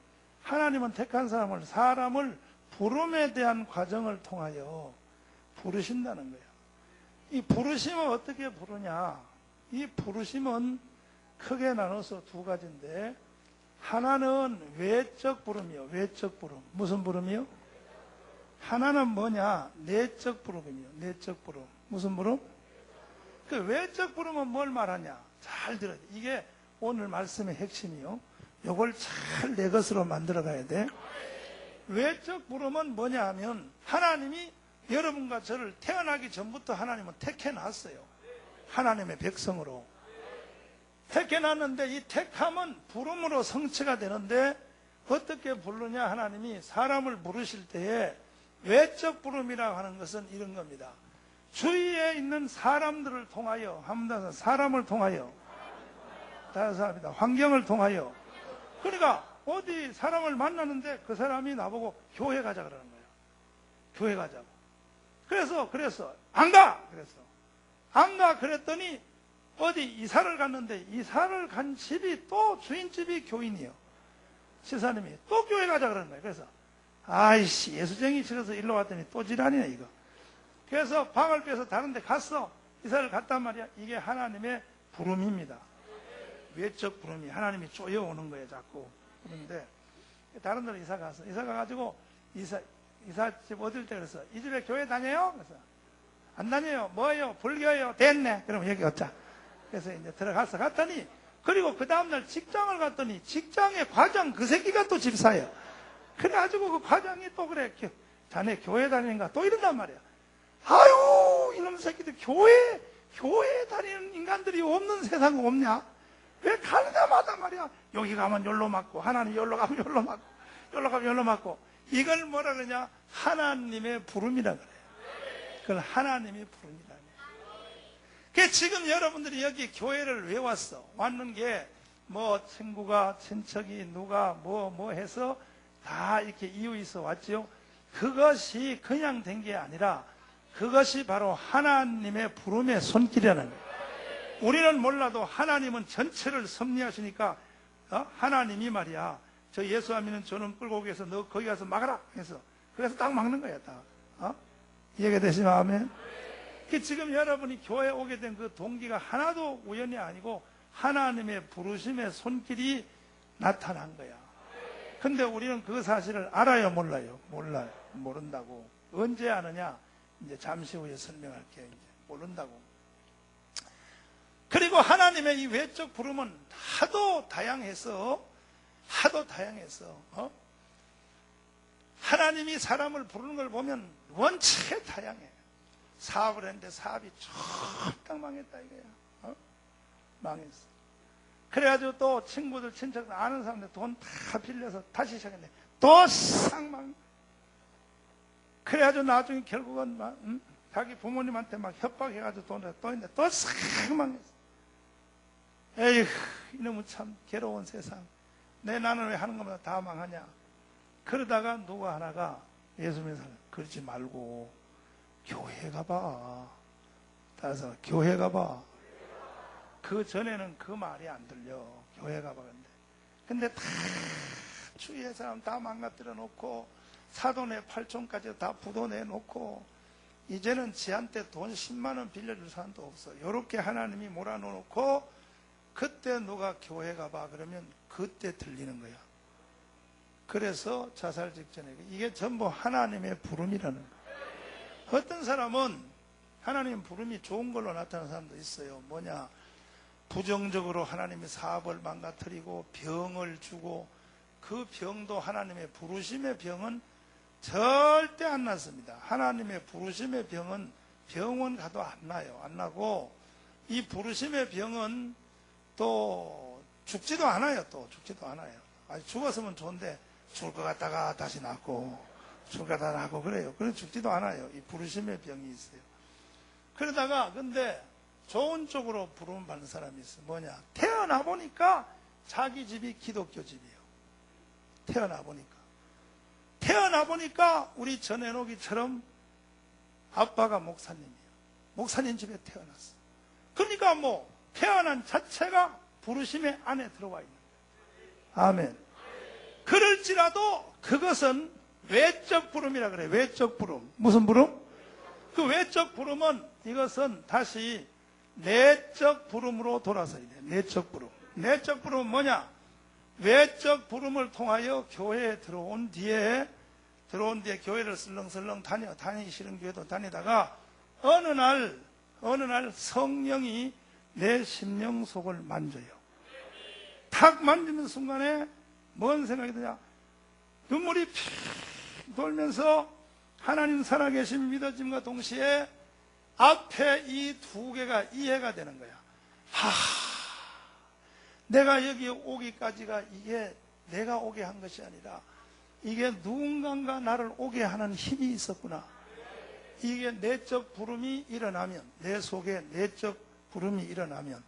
사람을 부름에 대한 과정을 통하여 부르신다는 거예요. 이 부르심은 어떻게 부르냐? 이 부르심은 크게 나눠서 두 가지인데, 하나는 외적 부름이요. 외적 부름. 무슨 부름이요? 하나는 뭐냐? 내적 부름이요. 내적 부름. 무슨 부름? 그 외적 부름은 뭘 말하냐? 잘 들어야 돼. 이게 오늘 말씀의 핵심이요. 이걸 잘 내 것으로 만들어 가야 돼. 외적 부름은 뭐냐 하면, 하나님이 여러분과 저를 태어나기 전부터 하나님은 택해놨어요. 하나님의 백성으로. 택해놨는데 이 택함은 부름으로 성취가 되는데, 어떻게 부르냐? 하나님이 사람을 부르실 때에 외적 부름이라고 하는 것은 이런 겁니다. 주위에 있는 사람들을 통하여, 한번 사람을 통하여, 다른 사람이다. 환경을 통하여. 그러니까 어디 사람을 만나는데 그 사람이 나보고 교회 가자 그러는 거예요. 교회 가자고. 그래서 안 가! 그랬어. 안 가! 그랬더니 어디 이사를 갔는데, 이사를 간 집이 또 주인집이 교인이에요. 시사님이 또 교회 가자 그러는 거예요. 그래서 아이씨, 예수쟁이 싫어서 일로 왔더니 또 지랄이네 이거. 그래서 방을 빼서 다른 데 갔어. 이사를 갔단 말이야. 이게 하나님의 부름입니다. 외적 부름이 하나님이 쪼여오는 거예요, 자꾸. 그런데 다른 데로 이사 갔어. 이사 가가지고 이사집 어딜 때 그래서 이 집에 교회 다녀요? 그래서 안 다녀요. 뭐예요? 불교예요. 됐네. 그럼 여기 얻자. 그래서 이제 들어가서 갔더니, 그리고 그 다음날 직장을 갔더니 직장의 과장 그 새끼가 또 집사예요. 그래가지고 그 과장이 또 그래, 자네 교회 다니는가? 또 이런단 말이야. 아유, 이놈 새끼들 교회 다니는 인간들이 없는 세상 없냐? 왜 가는 데마다 말이야. 여기 가면 열로 맞고, 하나님 열로 가면 열로 맞고, 열로 가면 열로 맞고. 이걸 뭐라 그러냐? 하나님의 부름이라 그래요. 그걸 하나님의 부름이라. 그 지금 여러분들이 여기 교회를 왜 왔어? 왔는 게 뭐 친구가, 친척이, 누가 뭐 해서 다 이렇게 이유 있어 왔지요. 그것이 그냥 된 게 아니라 그것이 바로 하나님의 부름의 손길이라는 거예요. 우리는 몰라도 하나님은 전체를 섭리하시니까, 하나님이 말이야, 저 예수 안 믿는 저는 끌고 오기 위해서 너 거기 가서 막아라 해서, 그래서 딱 막는 거야. 딱. 이해가 되시면 아멘. 지금 여러분이 교회에 오게 된 그 동기가 하나도 우연이 아니고 하나님의 부르심의 손길이 나타난 거야. 근데 우리는 그 사실을 알아요, 몰라요? 몰라요. 모른다고. 언제 아느냐? 이제 잠시 후에 설명할게요. 이제 모른다고. 그리고 하나님의 이 외적 부름은 하도 다양해서 하나님이 사람을 부르는 걸 보면 원체 다양해. 사업을 했는데 사업이 쫙 망했다 이거야. 망했어. 그래가지고 또 친구들, 친척들, 아는 사람들 돈 다 빌려서 다시 시작했는데 또 쌍망. 그래가지고 나중에 결국은 막, 자기 부모님한테 막 협박해가지고 돈을 또 했는데 또 쌍망했어. 에휴, 이놈은 참 괴로운 세상. 나는 왜 하는 것마다 다 망하냐. 그러다가 누구 하나가 예수 믿는 사람, 그러지 말고 교회 가봐. 따라서 교회 가봐. 그 전에는 그 말이 안 들려. 교회 가봐. 근데 다 주위의 사람 다 망가뜨려 놓고 사돈의 팔촌까지 다 부도내 놓고 이제는 지한테 돈 10만 원 빌려줄 사람도 없어. 요렇게 하나님이 몰아놓고 그때 누가 교회 가봐 그러면 그때 들리는 거야. 그래서 자살 직전에 이게 전부 하나님의 부름이라는 거야. 어떤 사람은 하나님 부름이 좋은 걸로 나타나는 사람도 있어요. 뭐냐? 부정적으로 하나님의 사업을 망가뜨리고 병을 주고, 그 병도 하나님의 부르심의 병은 절대 안 낫습니다. 하나님의 부르심의 병은 병원 가도 안 나요. 안 나고, 이 부르심의 병은 또 죽지도 않아요. 또 죽지도 않아요. 아니, 죽었으면 좋은데 죽을 것 같다가 다시 낫고 죽을 것 같다가 낫고 그래요. 그래서 죽지도 않아요. 이 부르심의 병이 있어요. 그러다가 근데 좋은 쪽으로 부름 받는 사람이 있어. 뭐냐? 태어나 보니까 자기 집이 기독교 집이에요. 태어나 보니까 우리 전해놓기처럼 아빠가 목사님이에요. 목사님 집에 태어났어. 그러니까 뭐 태어난 자체가 부르심의 안에 들어와 있는 거예요. 아멘. 그럴지라도 그것은 외적 부름이라 그래요. 외적 부름. 무슨 부름? 그 외적 부름은 이것은 다시 내적 부름으로 돌아서야 돼요. 내적 부름. 내적 부름은 뭐냐? 외적 부름을 통하여 교회에 들어온 뒤에 교회를 슬렁슬렁 다니기 싫은 교회도 다니다가 어느 날 성령이 내 심령 속을 만져요. 탁 만지는 순간에 뭔 생각이 드냐? 눈물이 픽 돌면서 하나님 살아계심 믿어짐과 동시에 앞에 이 두 개가 이해가 되는 거야. 내가 여기 오기까지가 이게 내가 오게 한 것이 아니라 이게 누군가가 나를 오게 하는 힘이 있었구나. 이게 내적 부름이 일어나면, 내 속에 내적 부름이 일어나면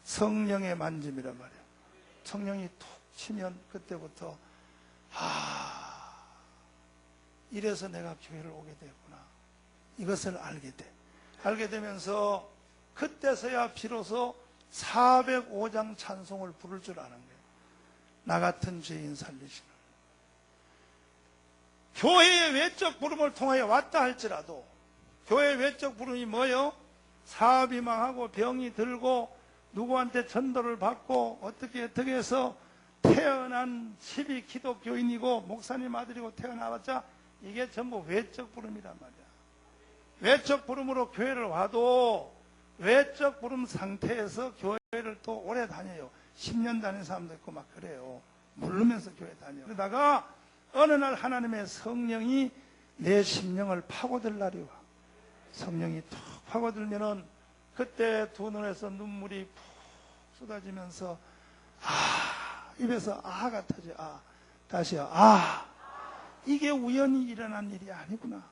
성령의 만짐이란 말이야. 성령이 툭 치면 그때부터 이래서 내가 교회를 오게 되었구나. 이것을 알게 돼. 알게 되면서 그때서야 비로소 405장 찬송을 부를 줄 아는 거예요. 나 같은 죄인 살리시는. 교회의 외적 부름을 통하여 왔다 할지라도 교회의 외적 부름이 뭐요? 사업이 망하고 병이 들고 누구한테 전도를 받고 어떻게 해서 태어난 집이 기독교인이고 목사님 아들이고 태어나봤자 이게 전부 외적 부름이란 말이야. 외적 부름으로 교회를 와도 외적 부름 상태에서 교회를 또 오래 다녀요. 10년 다니는 사람도 있고 막 그래요. 모르면서 교회 다녀요. 그러다가 어느 날 하나님의 성령이 내 심령을 파고들 날이 와. 성령이 툭 파고들면은 그때 두 눈에서 눈물이 푹 쏟아지면서 입에서 아가 터져. 다시요. 이게 우연히 일어난 일이 아니구나.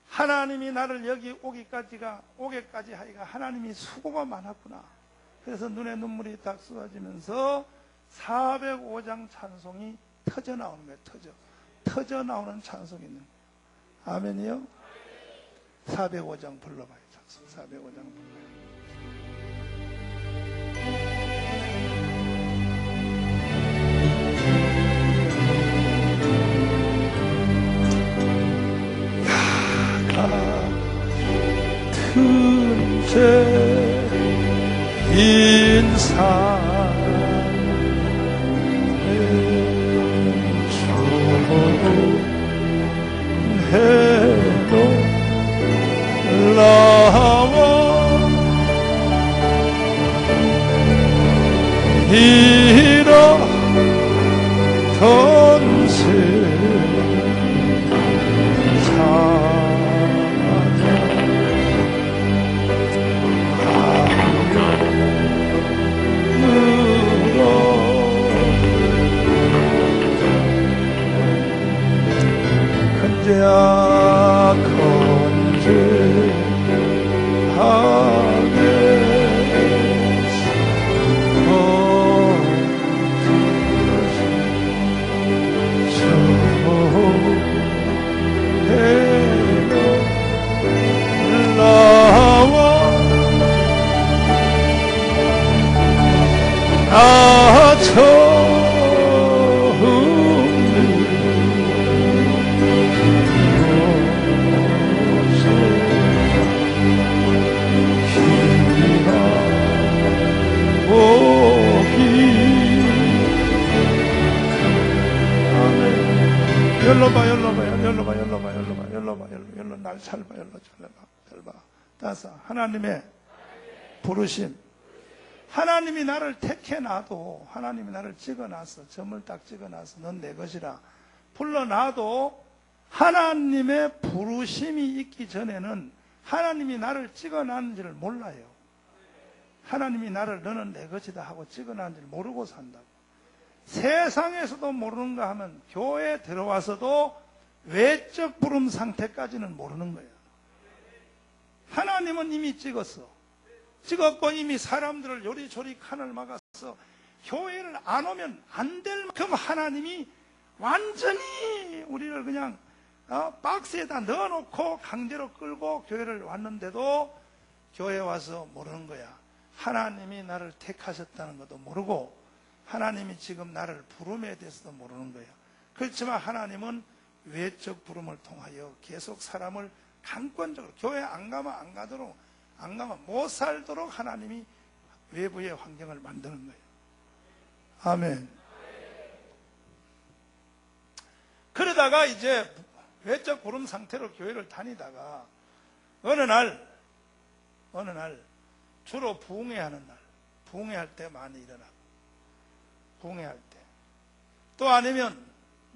하나님이 나를 여기 오게까지 하기가 하나님이 수고가 많았구나. 그래서 눈에 눈물이 딱 쏟아지면서 405장 찬송이 터져 나오는 거예요. 터져 나오는 찬송이 있는 거예요. 아멘이요? 405장 불러봐요. 찬송 405장 불러요. 같은 죄인 해도 나와 잃었던 새 열로 날 잘 봐. 따서 하나님의 부르심. 하나님이 나를 택해놔도, 하나님이 나를 찍어놨어. 점을 딱 찍어놨어. 넌 내 것이라 불러놔도 하나님의 부르심이 있기 전에는 하나님이 나를 찍어놨는지를 몰라요. 하나님이 나를 너는 내 것이다 하고 찍어놨는지를 모르고 산다고. 세상에서도 모르는가 하면 교회에 들어와서도 외적 부름 상태까지는 모르는 거예요. 하나님은 이미 찍었고 이미 사람들을 요리조리 칸을 막았어. 교회를 안 오면 안 될 만큼 하나님이 완전히 우리를 그냥 박스에다 넣어놓고 강제로 끌고 교회를 왔는데도 교회에 와서 모르는 거야. 하나님이 나를 택하셨다는 것도 모르고 하나님이 지금 나를 부름에 대해서도 모르는 거야. 그렇지만 하나님은 외적 부름을 통하여 계속 사람을 강권적으로 교회 안 가면 못 살도록 하나님이 외부의 환경을 만드는 거예요. 아멘. 그러다가 이제 외적 부름 상태로 교회를 다니다가 어느 날 주로 부흥회하는 날, 부흥회할 때 많이 일어나고, 부흥회할 때 또 아니면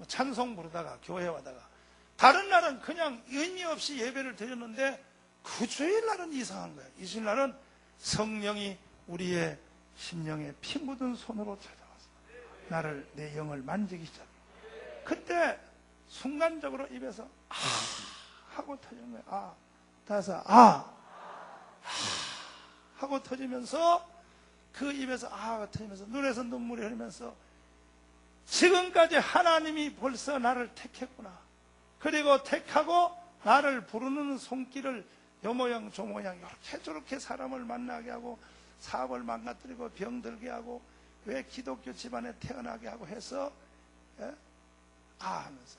찬송 부르다가 교회 와다가, 다른 날은 그냥 의미 없이 예배를 드렸는데 그 주일날은 이상한 거예요. 이 주일날은 성령이 우리의 심령에 피 묻은 손으로 찾아와서 나를, 내 영을 만지기 시작해요. 그때 순간적으로 입에서 아 하고 터지는 거예요. 아, 따라서 하고 터지면서, 그 입에서 아가 터지면서 눈에서 눈물이 흐르면서, 지금까지 하나님이 벌써 나를 택했구나, 그리고 택하고 나를 부르는 손길을 요 모양 저 모양 이렇게 저렇게 사람을 만나게 하고 사업을 망가뜨리고 병들게 하고 왜 기독교 집안에 태어나게 하고 해서 하면서,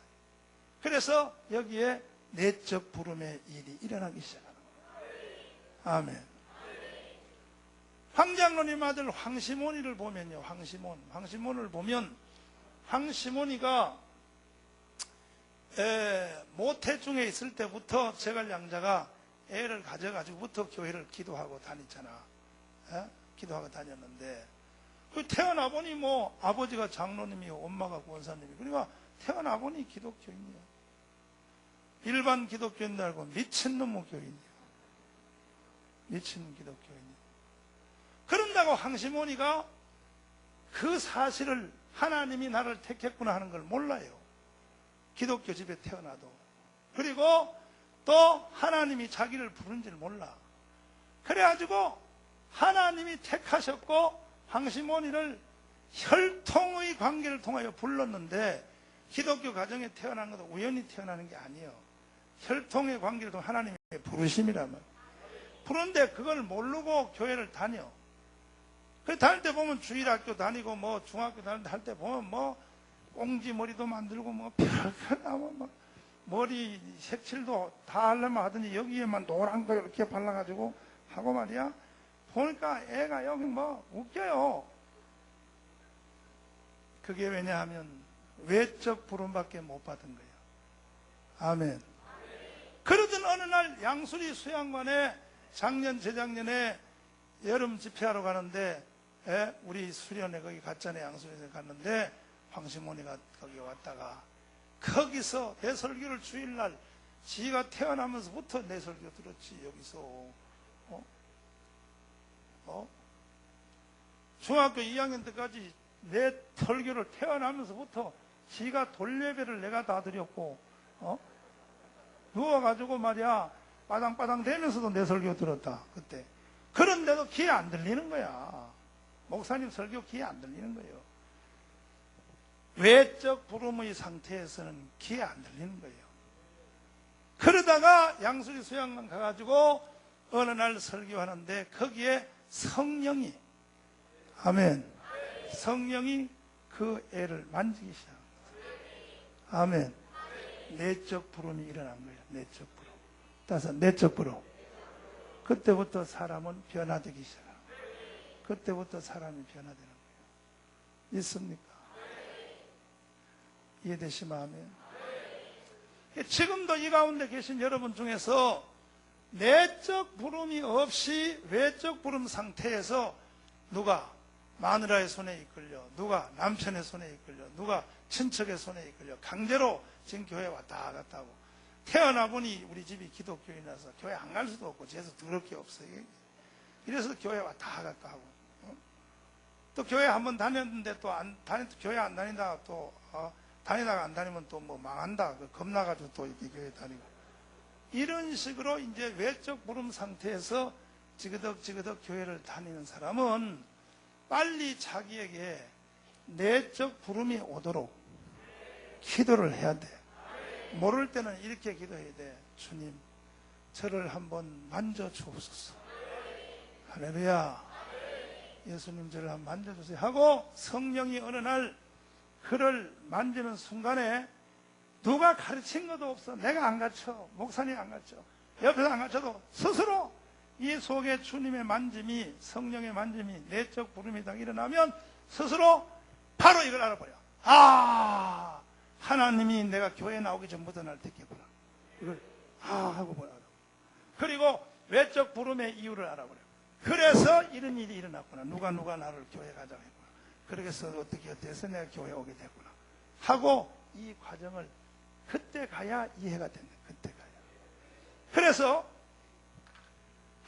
그래서 여기에 내적 부름의 일이 일어나기 시작하는 거예요. 아멘. 황장로님 아들 황시몬이를 보면요, 황시몬을 보면, 황시몬이가 모태중에 있을 때부터 제갈량자가 애를 가져가지고부터 교회를 기도하고 다녔잖아. 기도하고 다녔는데, 그 태어나 보니 뭐 아버지가 장로님이고 엄마가 권사님이고, 그러니까 태어나 보니 기독교인이야. 일반 기독교인 줄 알고 미친놈의 교인이야. 미친 기독교인이야. 그런다고 황시몬이가 그 사실을, 하나님이 나를 택했구나 하는 걸 몰라요. 기독교 집에 태어나도. 그리고 또 하나님이 자기를 부른지를 몰라. 그래가지고 하나님이 택하셨고 황시몬이를 혈통의 관계를 통하여 불렀는데, 기독교 가정에 태어난 것도 우연히 태어나는 게 아니에요. 혈통의 관계를 통해 하나님의 부르심이란 말이에요. 부른데 그걸 모르고 교회를 다녀. 그 다닐 때 보면 주일학교 다니고 뭐 중학교 다닐 때 보면 뭐 꽁지 머리도 만들고 뭐 별별 나면 뭐 머리 색칠도 다 하려면 하더니 여기에만 노란 거 이렇게 발라가지고 하고 말이야. 보니까 애가 여기 뭐 웃겨요. 그게 왜냐하면 외적 부름밖에 못 받은 거예요. 아멘. 그러던 어느 날 양수리 수양관에 작년 재작년에 여름 집회하러 가는데, 우리 수련회 거기 갔잖아요. 양수리에 갔는데 황시몬이가 거기 왔다가 거기서 내 설교를 주일날 지가 태어나면서부터 내 설교 들었지. 여기서 중학교 2학년 때까지 내 설교를 태어나면서부터 지가 돌예배를 내가 다 드렸고, 누워가지고 말이야 빠당빠당 대면서도 내 설교 들었다 그때. 그런데도 귀에 안 들리는 거야. 목사님 설교 귀에 안 들리는 거예요. 외적 부름의 상태에서는 귀에 안 들리는 거예요. 그러다가 양수리 수양관 가가지고 어느 날 설교하는데 거기에 성령이, 아멘, 성령이 그 애를 만지기 시작합니다. 아멘. 내적 부름이 일어난 거예요. 내적 부름. 따라서 내적 부름. 그때부터 사람은 변화되기 시작합니다. 그때부터 사람이 변화되는 거예요. 있습니까? 이해되시면 아멘. 지금도 이 가운데 계신 여러분 중에서 내적 부름이 없이 외적 부름 상태에서 누가 마누라의 손에 이끌려, 누가 남편의 손에 이끌려, 누가 친척의 손에 이끌려 강제로 지금 교회 왔다 갔다 하고, 태어나 보니 우리 집이 기독교인이라서 교회 안 갈 수도 없고 재수 더럽게 없어요. 이래서 교회 왔다 갔다 하고, 또 교회 한번 다녔는데 또 교회 안 다니다가 또 다니다가 안 다니면 또 뭐 망한다 겁나가지고 또 이렇게 교회 다니고, 이런 식으로 이제 외적 부름 상태에서 지그덕지그덕 교회를 다니는 사람은 빨리 자기에게 내적 부름이 오도록 기도를 해야 돼. 모를 때는 이렇게 기도해야 돼. 주님, 저를 한번 만져 주옵소서. 할렐루야. 예수님 저를 한번 만져주세요 하고, 성령이 어느 날 그를 만지는 순간에 누가 가르친 것도 없어. 내가 안 가르쳐. 목사님이 안 가르쳐. 옆에서 안 가르쳐도 스스로 이 속에 주님의 만짐이, 성령의 만짐이, 내적 부름이 딱 일어나면 스스로 바로 이걸 알아버려. 아, 하나님이 내가 교회 나오기 전부터 날 택했구나. 이걸 하고 보라. 그리고 외적 부름의 이유를 알아버려. 그래서 이런 일이 일어났구나. 누가 나를 교회 가자고 했구나. 그래서 어떻게 돼서 내가 교회 오게 됐구나 하고 이 과정을 그때 가야 이해가 된다. 그때 가야. 그래서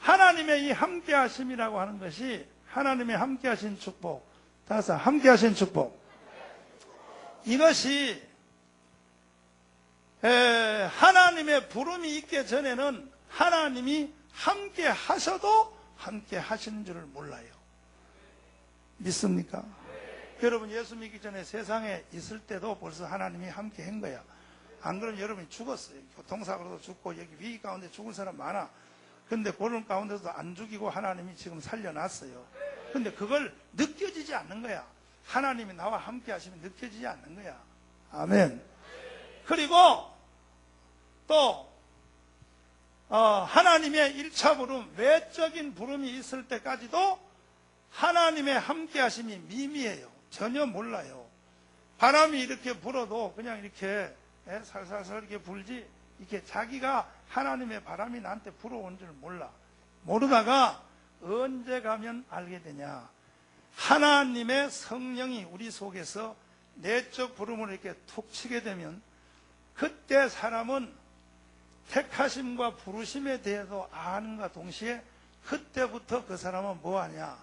하나님의 이 함께하심이라고 하는 것이 하나님의 함께하신 축복. 다섯, 함께하신 축복. 이것이 하나님의 부름이 있기 전에는 하나님이 함께 하셔도 함께 하시는 줄을 몰라요. 믿습니까? 여러분 예수 믿기 전에 세상에 있을 때도 벌써 하나님이 함께 한 거야. 안 그러면 여러분이 죽었어요. 교통사고로도 죽고 여기 위기 가운데 죽을 사람 많아. 근데 그런 가운데서도 안 죽이고 하나님이 지금 살려놨어요. 근데 그걸 느껴지지 않는 거야. 하나님이 나와 함께 하시면 느껴지지 않는 거야. 아멘. 그리고 또 하나님의 1차 부름, 외적인 부름이 있을 때까지도 하나님의 함께 하심이 미미해요. 전혀 몰라요. 바람이 이렇게 불어도 그냥 이렇게 살살살 이렇게 불지, 이렇게 자기가 하나님의 바람이 나한테 불어온 줄 몰라. 모르다가 언제 가면 알게 되냐. 하나님의 성령이 우리 속에서 내적 부름을 이렇게 툭 치게 되면 그때 사람은 택하심과 부르심에 대해서 아는가 동시에 그때부터 그 사람은 뭐하냐.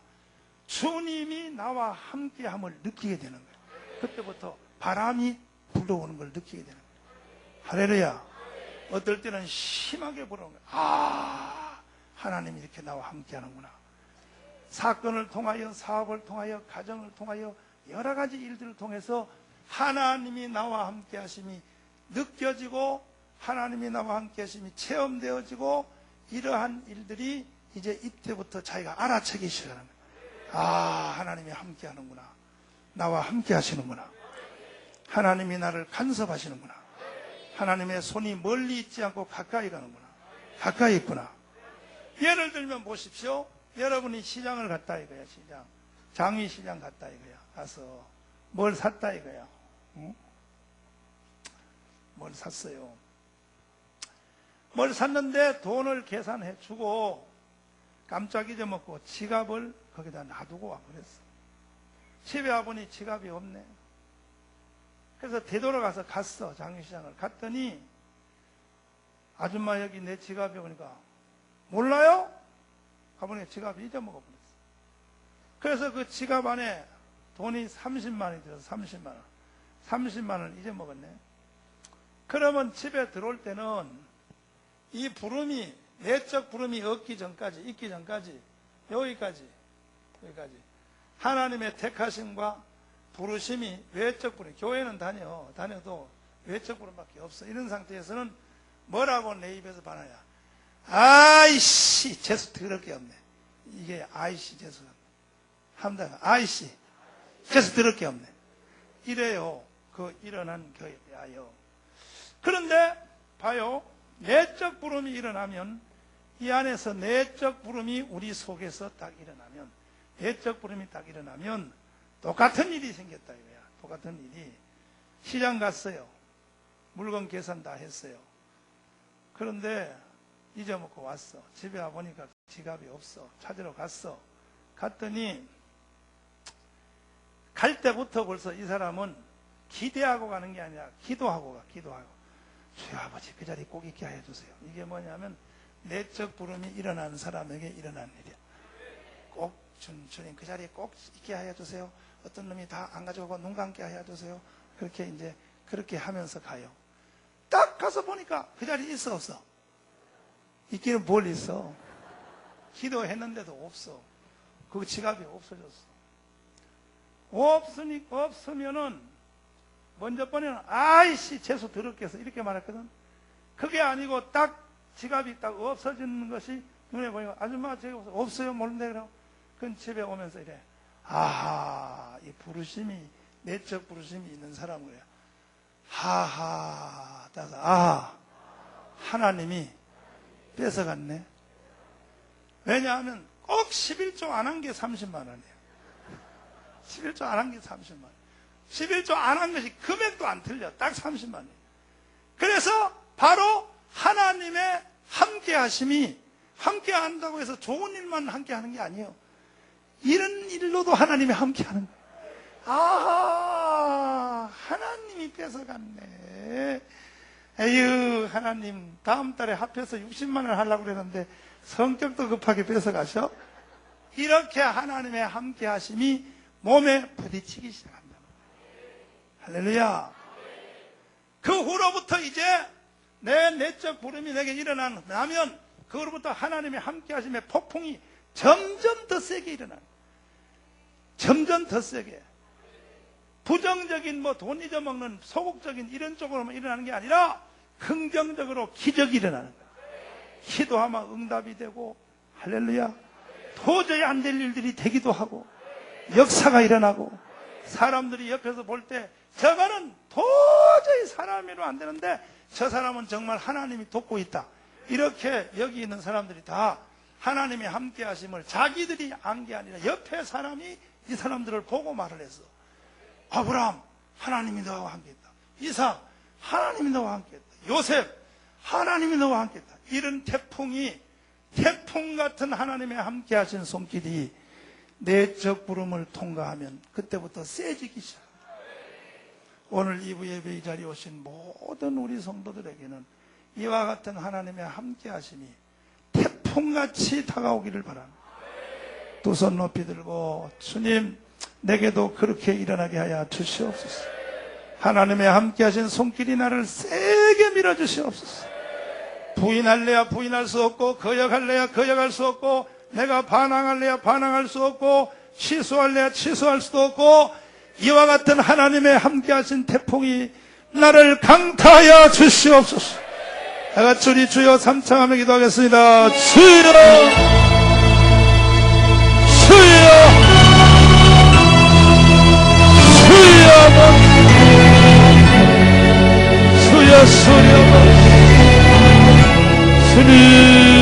주님이 나와 함께함을 느끼게 되는 거예요. 그때부터 바람이 불어오는 걸 느끼게 되는 거예요. 할렐루야. 어떨 때는 심하게 불어오는 거예요. 아, 하나님이 이렇게 나와 함께하는구나. 사건을 통하여, 사업을 통하여, 가정을 통하여 여러 가지 일들을 통해서 하나님이 나와 함께 하심이 느껴지고 하나님이 나와 함께 하심이 체험되어지고 이러한 일들이 이제 이때부터 자기가 알아채기 시작하는 거예요. 아, 하나님이 함께 하는구나. 나와 함께 하시는구나. 하나님이 나를 간섭하시는구나. 하나님의 손이 멀리 있지 않고 가까이 가는구나. 가까이 있구나. 예를 들면 보십시오. 여러분이 시장을 갔다 이거야. 시장. 장위시장 갔다 이거야. 가서 뭘 샀다 이거야. 응? 뭘 샀어요. 뭘 샀는데 돈을 계산해 주고 깜짝 잊어먹고 지갑을 거기다 놔두고 와버렸어. 집에 와보니 지갑이 없네. 그래서 되돌아가서 갔어. 장위시장을 갔더니 아줌마 여기 내 지갑이 오니까 몰라요? 가보니 지갑이 잊어먹어버렸어. 그래서 그 지갑 안에 돈이 30만 원이 들어서 30만 원. 30만 원을 잊어먹었네. 그러면 집에 들어올 때는 이 부름이, 내적 부름이 있기 전까지 여기까지 하나님의 택하심과 부르심이 외적 부름, 교회는 다녀도 외적 부름밖에 없어. 이런 상태에서는 뭐라고 내 입에서 반하냐. 아이씨, 재수 더럽게 없네. 이게 아이씨 재수가 합니다. 아이씨, 재수 더럽게 없네. 이래요. 그 일어난 교회에 대하여. 그런데 봐요. 내적 부름이 일어나면 이 안에서 내적 부름이 우리 속에서 딱 일어나면, 내적 부름이 딱 일어나면 똑같은 일이 생겼다 이거야. 똑같은 일이. 시장 갔어요. 물건 계산 다 했어요. 그런데 잊어먹고 왔어. 집에 와보니까 지갑이 없어. 찾으러 갔어. 갔더니 갈 때부터 벌써 이 사람은 기대하고 가는 게 아니라 기도하고 가. 기도하고. 주여 아버지 그 자리 꼭 있게 하여 주세요. 이게 뭐냐면 내적 부름이 일어나는 사람에게 일어난 일이야. 꼭 주님 그 자리에 꼭 있게 하여 주세요. 어떤 놈이 다 안 가져가고 눈 감게 하여 주세요. 그렇게 이제 그렇게 하면서 가요. 딱 가서 보니까 그 자리에 있어 없어? 있기는 뭘 있어? 기도했는데도 없어. 그 지갑이 없어졌어. 없으면은 먼저 번에는 아이씨 재수 더럽게 해서 이렇게 말했거든. 그게 아니고 딱 지갑이 딱 없어지는 것이 눈에 보니까 아줌마 저기 없어요 모른대. 그럼 그건 집에 오면서 이래. 아하, 이 부르심이, 내적 부르심이 있는 사람은 그래요. 하하, 따서 아하, 하나님이 뺏어갔네. 왜냐하면 꼭 11조 안 한 게 30만 원이에요. 11조 안 한 게 30만 원. 11조 안 한 것이 금액도 안 틀려. 딱 30만 원. 그래서 바로 하나님의 함께 하심이, 함께 한다고 해서 좋은 일만 함께 하는 게 아니에요. 이런 일로도 하나님이 함께 하는 거예요. 아, 하나님이 뺏어갔네. 에휴, 하나님, 다음 달에 합해서 60만 원 하려고 그랬는데 성격도 급하게 뺏어가셔? 이렇게 하나님의 함께 하심이 몸에 부딪히기 시작한다. 할렐루야. 그 후로부터 이제 내 내적 부름이 내게 일어나면 그로부터 하나님의 함께 하심의 폭풍이 점점 더 세게 일어나는, 점점 더 세게. 부정적인 돈 잊어먹는 소극적인 이런 쪽으로만 일어나는 게 아니라 긍정적으로 기적이 일어나는 거예요. 기도하면 응답이 되고, 할렐루야. 도저히 안 될 일들이 되기도 하고, 역사가 일어나고, 사람들이 옆에서 볼 때 저거는 도저히 사람이로 안 되는데 저 사람은 정말 하나님이 돕고 있다, 이렇게 여기 있는 사람들이 다 하나님의 함께 하심을 자기들이 안 게 아니라 옆에 사람이 이 사람들을 보고 말을 했어. 아브라함, 하나님이 너와 함께 했다. 이삭, 하나님이 너와 함께 했다. 요셉, 하나님이 너와 함께 했다. 이런 태풍 같은 하나님의 함께 하신 손길이 내적 부름을 통과하면 그때부터 세지기 시작합니다. 오늘 2부 예배 이 자리에 오신 모든 우리 성도들에게는 이와 같은 하나님의 함께 하심이 태풍같이 다가오기를 바랍니다. 두 손 높이 들고, 주님, 내게도 그렇게 일어나게 하여 주시옵소서. 하나님의 함께 하신 손길이 나를 세게 밀어주시옵소서. 부인할래야 부인할 수 없고, 거역할래야 거역할 수 없고, 내가 반항할래야 반항할 수 없고, 취소할래야 취소할 수도 없고, 이와 같은 하나님의 함께 하신 태풍이 나를 강타하여 주시옵소서. 다 같이 우리 주여 삼창하며 기도하겠습니다. 주여, 주여, 주여, 주여, 주여, 주님.